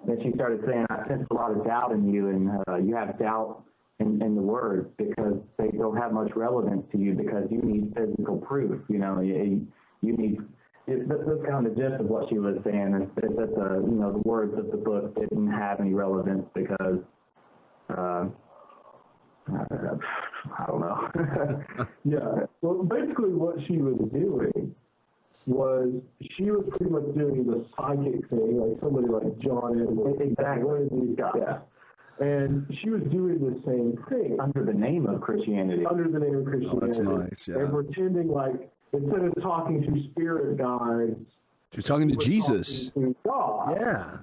then she started saying, I sense a lot of doubt in you, and you have doubt in the words because they don't have much relevance to you, because you need physical proof. You need. That's kind of the gist of what she was saying, is that the words of the book didn't have any relevance because. I don't know. Yeah. Well, basically what she was doing was she was pretty much doing the psychic thing, like somebody like John Edwards. Exactly. One of these guys. Yeah. And she was doing the same thing. Under the name of Christianity. Under the name of Christianity. Oh, that's nice, yeah. And pretending like, instead of talking to spirit guides, She was talking to Jesus. talking to God. Yeah.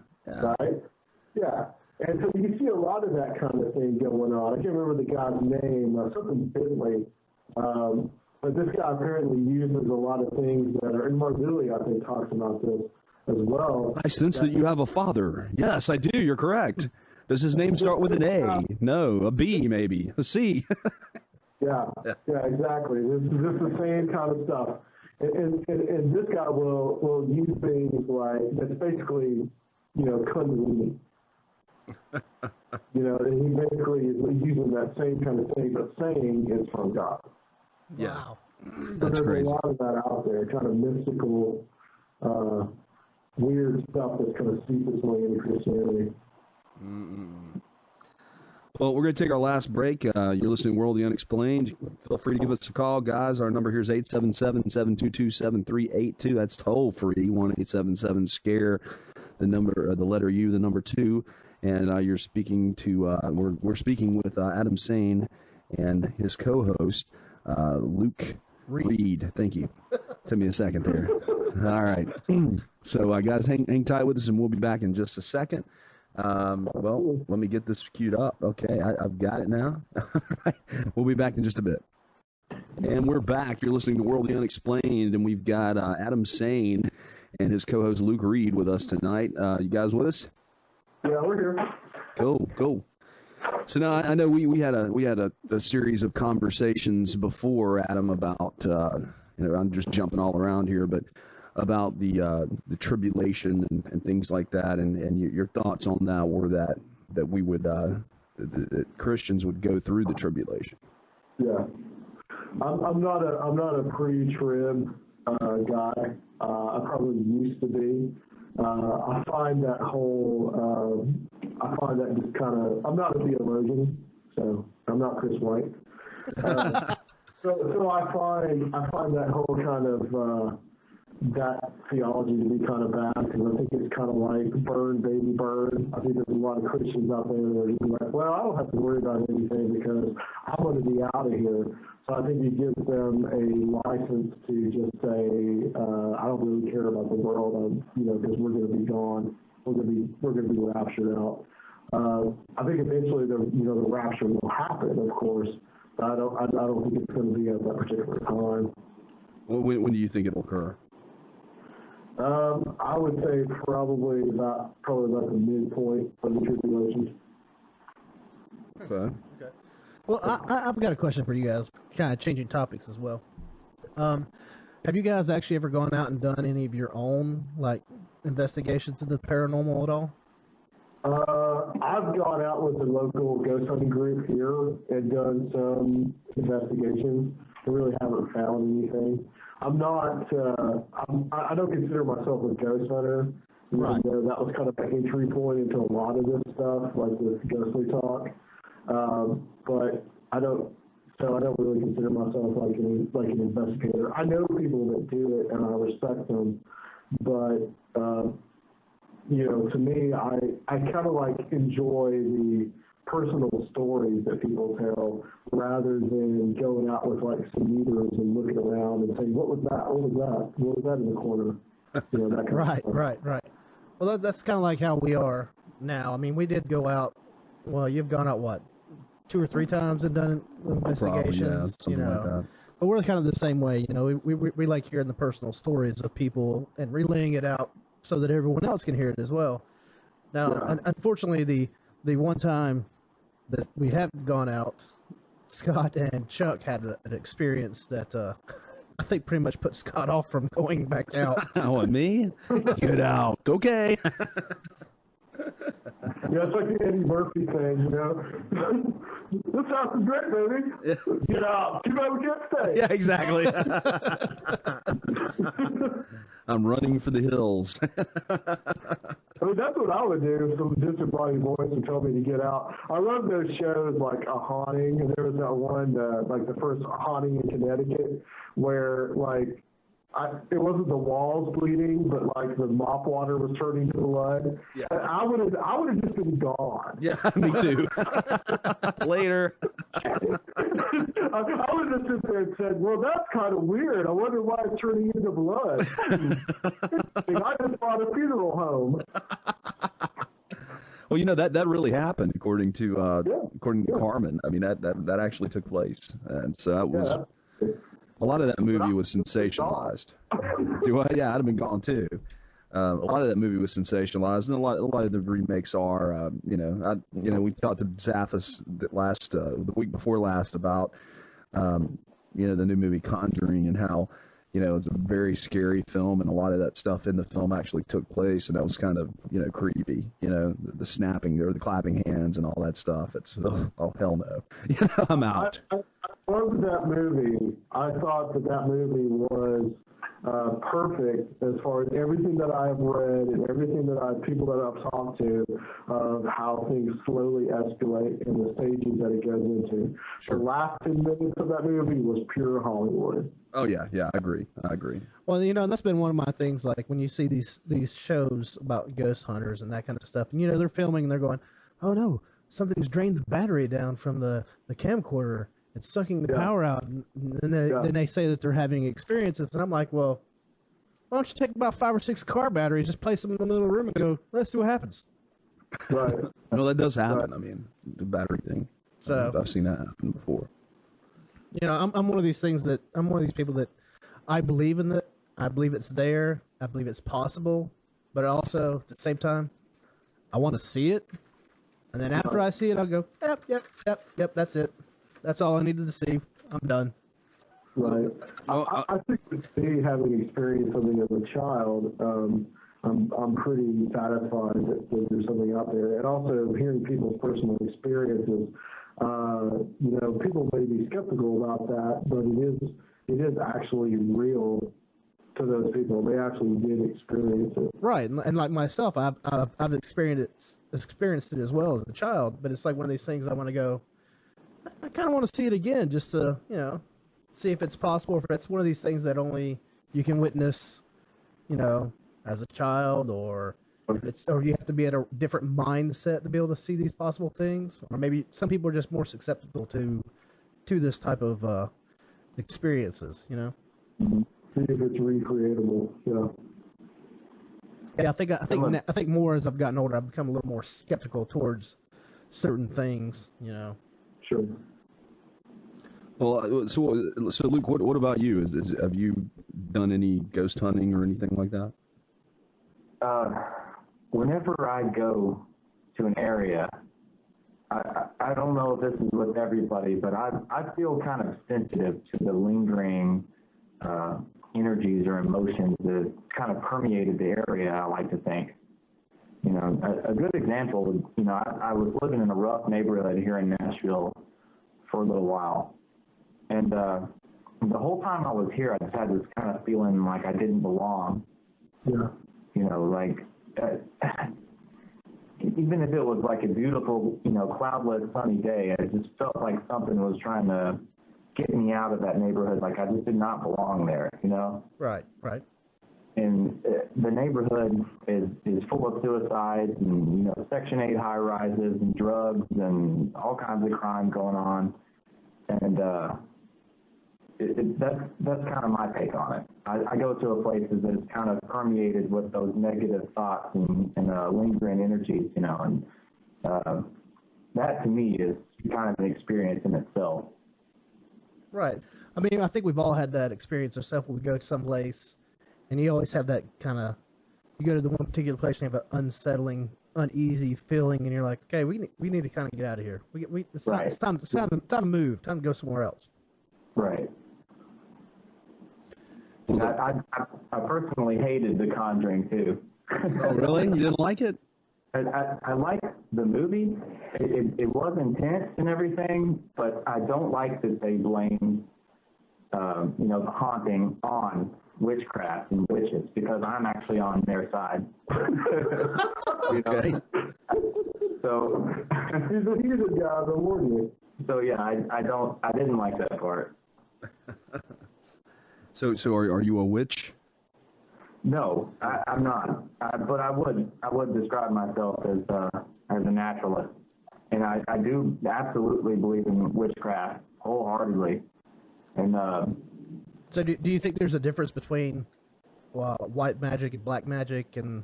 Right? Yeah. And so you can see a lot of that kind of thing going on. I can't remember the guy's name, something Bentley. But this guy apparently uses a lot of things that are, and Marzulli, I think, talks about this as well. I sense that you have a father. Yes, I do. You're correct. Does his name start with an A? No, a B maybe, a C. Yeah, exactly. This is the same kind of stuff. And this guy will use things like, that's basically, kundalini. And he basically is using that same kind of thing, but saying it's from God. Yeah. Wow. That's There's crazy. a lot of that out there, kind of mystical, weird stuff that's kind of seep its way into Christianity. Well, we're going to take our last break. You're listening to World of the Unexplained. Feel free to give us a call, guys. Our number here is 877-722-7382. That's toll free, 1-877-SCARE, the letter U, the number 2. And you're speaking to, we're speaking with Adam Sayne and his co-host, Luke Reed. Thank you. Took me a second there. All right. So, guys, hang tight with us, and we'll be back in just a second. Well, let me get this queued up. Okay, I've got it now. All right. We'll be back in just a bit. And we're back. You're listening to World Unexplained, and we've got Adam Sayne and his co-host Luke Reed with us tonight. You guys with us? Yeah, we're here. Cool. So now I know we had a series of conversations before, Adam, about I'm just jumping all around here, but about the tribulation and things like that, and your thoughts on that were that we would that Christians would go through the tribulation. Yeah, I'm not a pre-trib guy. I probably used to be. I find that just kind of. I'm not a theologian, so I'm not Chris White. So I find that whole kind of that theology to be kind of bad, because I think it's kind of like burn, baby, burn. I think there's a lot of Christians out there that are like, well, I don't have to worry about anything because I'm going to be out of here. So I think it gives them a license to just say, I don't really care about the world, because we're going to be gone. We're going to be raptured out. I think eventually the rapture will happen, of course, but I don't think it's going to be at that particular time. Well, when do you think it'll occur? I would say probably about the midpoint of the tribulation. Okay. Well, I've got a question for you guys, kind of changing topics as well. Have you guys actually ever gone out and done any of your own, investigations into the paranormal at all? I've gone out with the local ghost hunting group here and done some investigations. I really haven't found anything. I'm not. I don't consider myself a ghost hunter. Right. That was kind of an entry point into a lot of this stuff, like this ghostly talk. But I don't. So I don't really consider myself like an investigator. I know people that do it, and I respect them. But to me, I kind of enjoy the personal stories that people tell, rather than going out with some meters and looking around and saying, what was that? What was that in the corner? That kind of stuff. Right. Well, that's kind of like how we are now. I mean, we did go out. Well, you've gone out, what, 2 or 3 times and done investigations? Probably, yeah, like that. But we're kind of the same way. We like hearing the personal stories of people and relaying it out so that everyone else can hear it as well. Now, unfortunately, the one time that we haven't gone out, Scott and Chuck had an experience that I think pretty much put Scott off from going back out. Oh, and me? Get out. Okay. Yeah, it's like the Eddie Murphy thing, This house is great, baby. Get out. Too bad we can't stay. Yeah, exactly. I'm running for the hills. I mean, that's what I would do if some disembodied voice would tell me to get out. I love those shows like A Haunting, and there was that one, the first Haunting in Connecticut, where, it wasn't the walls bleeding, but the mop water was turning to blood. Yeah. And I would have just been gone. Yeah, me too. Later. I would have just sit there and said, well, that's kind of weird. I wonder why it's turning into blood. I just bought a funeral home. Well, that really happened according to Carmen. I mean, that actually took place, and so that was. Yeah. A lot of that movie was sensationalized. Yeah, I'd have been gone too. A lot of that movie was sensationalized, and a lot of the remakes are. We talked to Zaffis the week before last about the new movie Conjuring, and how it's a very scary film, and a lot of that stuff in the film actually took place, and that was kind of creepy. The snapping or the clapping hands and all that stuff. It's oh hell no. I'm out. I loved that movie. I thought that movie was perfect as far as everything that I've read and everything that people that I've talked to of how things slowly escalate and the stages that it goes into. Sure. The last 10 minutes of that movie was pure Hollywood. Oh yeah, I agree. Well, that's been one of my things. Like when you see these shows about ghost hunters and that kind of stuff, and they're filming and they're going, "Oh no, something's drained the battery down from the camcorder. It's sucking the power out," and then they say that they're having experiences, and I'm like, well, why don't you take about 5 or 6 car batteries, just place them in the middle of the room, and go, let's see what happens. Right. No, that does happen. Right. I mean, the battery thing. So I've seen that happen before. You know, I'm one of these people that I believe in it. I believe it's there. I believe it's possible. But also, at the same time, I want to see it. And then after I see it, I'll go, yep, that's it. That's all I needed to see. I'm done. Right. I think with me having experienced something as a child, I'm pretty satisfied that there's something out there. And also hearing people's personal experiences, you know, people may be skeptical about that, but it is actually real to those people. They actually did experience it. Right. And like myself, I've experienced it as well as a child, but it's like one of these things I want to go, I kind of want to see it again just to, you know, see if it's possible, if it's one of these things that only you can witness, you know, as a child, or you have to be at a different mindset to be able to see these possible things, or maybe some people are just more susceptible to this type of experiences, you know. Mm-hmm. See if it's recreatable. Yeah, I think more as I've gotten older, I've become a little more skeptical towards certain things, you know. Sure. Well, so Luke, what about you? Have you done any ghost hunting or anything like that? Whenever I go to an area, I don't know if this is with everybody, but I feel kind of sensitive to the lingering energies or emotions that kind of permeated the area, I like to think. You know, a good example, you know, I was living in a rough neighborhood here in Nashville for a little while. And the whole time I was here, I just had this kind of feeling like I didn't belong. Yeah. You know, like, even if it was like a beautiful, you know, cloudless, sunny day, I just felt like something was trying to get me out of that neighborhood. Like I just did not belong there, you know? Right. And the neighborhood is full of suicides and, you know, Section 8 high-rises and drugs and all kinds of crime going on. And that's kind of my take on it. I go to a place that is kind of permeated with those negative thoughts and lingering energies, you know, and that to me is kind of an experience in itself. Right. I mean, I think we've all had that experience ourselves when we go to some place, and you always have that kind of, you go to the one particular place and you have an unsettling, uneasy feeling, and you're like, okay, we need to kind of get out of here. It's time to move, time to go somewhere else. Right. I personally hated The Conjuring too. Oh, really? You didn't like it? I liked the movie. It was intense and everything, but I don't like that they blame, you know, the haunting on witchcraft and witches, because I'm actually on their side. Okay. So He's a good guy, I'll warn you. So yeah, I didn't like that part. So are you a witch? No, I'm not. But I would describe myself as a naturalist, and I do absolutely believe in witchcraft wholeheartedly. And so do you think there's a difference between white magic and black magic and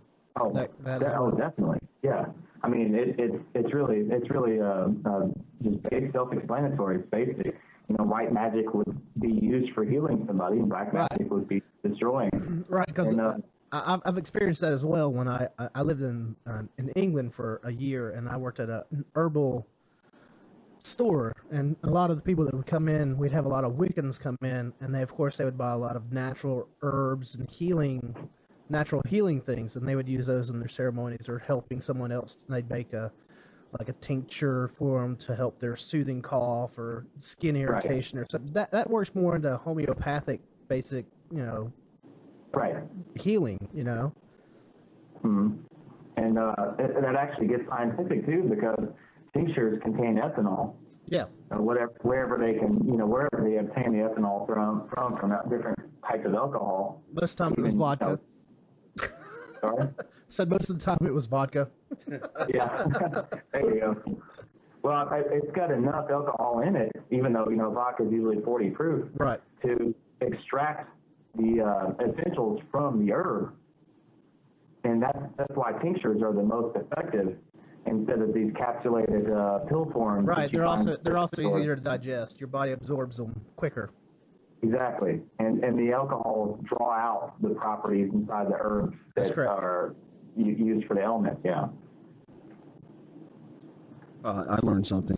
that as well? Oh, definitely, yeah. I mean, it's really just self-explanatory. It's basic. You know, white magic would be used for healing somebody, and black magic would be destroying. Right, because I've experienced that as well. When I lived in England for a year, and I worked at an herbal store, and a lot of the people that would come in, we'd have a lot of Wiccans come in, and they would buy a lot of natural herbs and natural healing things, and they would use those in their ceremonies or helping someone else. And they'd make a tincture for them to help their soothing cough or skin irritation or something. That works more into homeopathic, basic, you know, healing, you know. Mm-hmm. And that actually gets scientific too, because tinctures contain ethanol. Yeah. Wherever they obtain the ethanol from different types of alcohol. Most of the time it was vodka. Sorry? Said most of the time it was vodka. Yeah. There you go. Well, it's got enough alcohol in it, even though, you know, vodka is usually 40 proof, right, to extract the essentials from the herb. And that's why tinctures are the most effective, instead of these capsulated pill forms. Right. They're also easier to digest. Your body absorbs them quicker. Exactly. And the alcohols draw out the properties inside the herbs that are used for the ailments. Yeah. I learned something.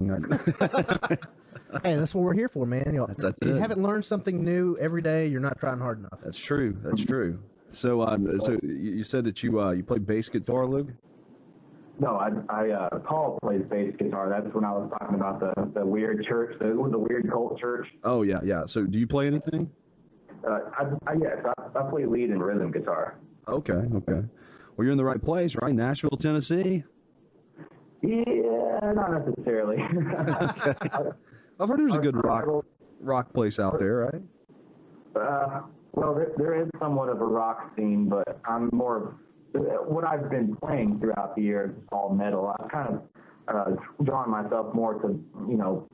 Hey, that's what we're here for, man. That's if you it. haven't learned something new every day, you're not trying hard enough. That's true. That's true. So, so you said that you play bass guitar, Luke? No, Paul plays bass guitar. That's when I was talking about the weird church, the weird cult church. Oh yeah. So, do you play anything? Yes, I play lead and rhythm guitar. Okay. Well, you're in the right place, right? Nashville, Tennessee. Yeah, not necessarily. Okay. I've heard there's a good rock place out there, right? Well, there is somewhat of a rock scene, but I'm more what I've been playing throughout the years is all metal. I've kind of drawn myself more to,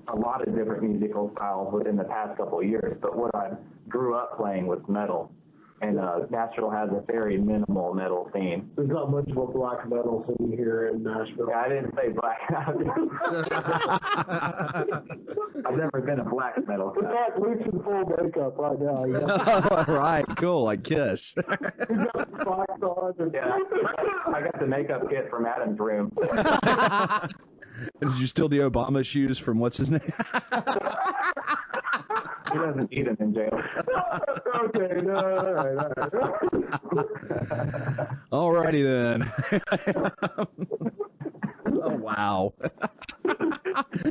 a lot of different musical styles within the past couple of years, but what I grew up playing was metal. And Nashville has a very minimal metal scene. There's not much of a black metal scene here in Nashville. Yeah, I didn't say black. I've never been a black metal guy. In fact, Luke's in full makeup right now. All right, cool. Like Kiss. He's got socks on. Yeah, I got the makeup kit from Adam's room. Did you steal the Obama shoes from what's his name? He doesn't eat them in jail. Okay, no, all right. Alrighty then. Oh wow.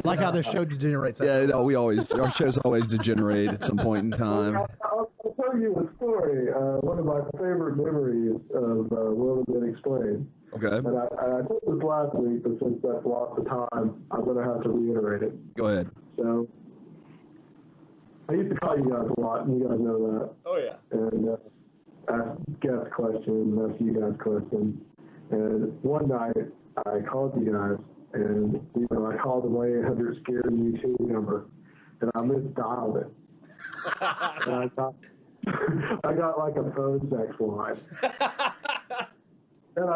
Like how this show degenerates. Yeah, no, our shows always degenerate at some point in time. I'll tell you a story. One of my favorite memories of Unexplained. Okay. And I told this last week, but since that's lots of time, I'm going to have to reiterate it. Go ahead. So, I used to call you guys a lot, and you guys know that. Oh, yeah. And ask guest questions, ask you guys questions. And one night, I called you guys, and, I called the 1-800 Scared YouTube number, and I misdialed it. And I got like a phone sex line. And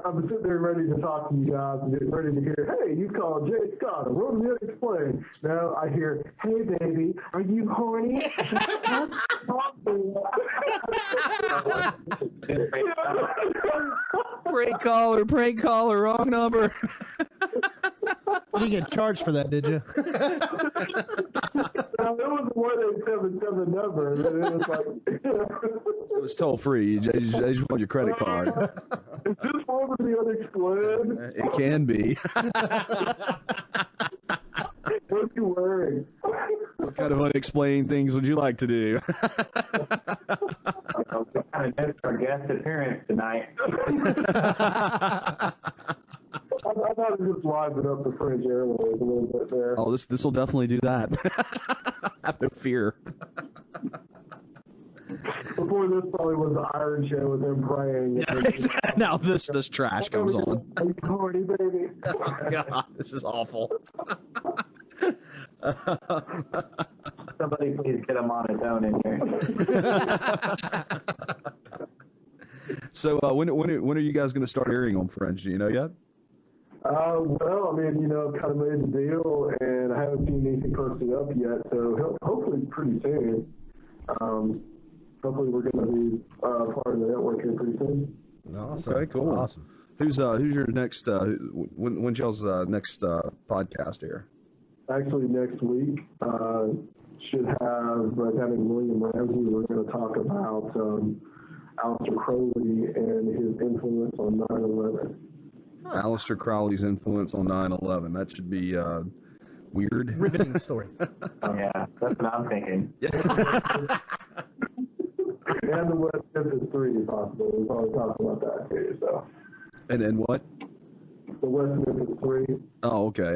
I'm sitting there ready to talk to you guys and getting ready to hear, hey, you called Jay Scott and what did you explain? Now I hear, hey, baby, are you horny? Prank caller, wrong number. You didn't get charged for that, did you? Now, it was a 1877 number. And it was like... It was toll free. You just want your credit card. Is this one of the unexplained? It can be. What are you wearing? What kind of unexplained things would you like to do? We kind of missed our guest appearance tonight. I thought it just livened up the French Airways a little bit there. Oh, this will definitely do that. Have no fear. Before this probably was the Iron Show with them praying. Now this trash goes on. Are you horny, baby? Oh, God, this is awful. Somebody please get him on his own in here. So when are you guys going to start airing on Fringe? Do you know yet? Well, I mean, kind of made the deal, and I haven't seen anything posted up yet, so hopefully pretty soon. Hopefully we're going to be part of the network here pretty soon. Awesome. Okay, cool. Awesome. Who's your next? When's y'all's next podcast air? Actually, next week should have down in William Ramsey. We're going to talk about Aleister Crowley and his influence on 9/11. Aleister Crowley's influence on 9/11. That should be weird. Riveting stories. Oh, yeah, that's what I'm thinking. And the West Memphis 3, if possible. We'll probably talk about that too. So. And what? The West Memphis 3. Oh, okay.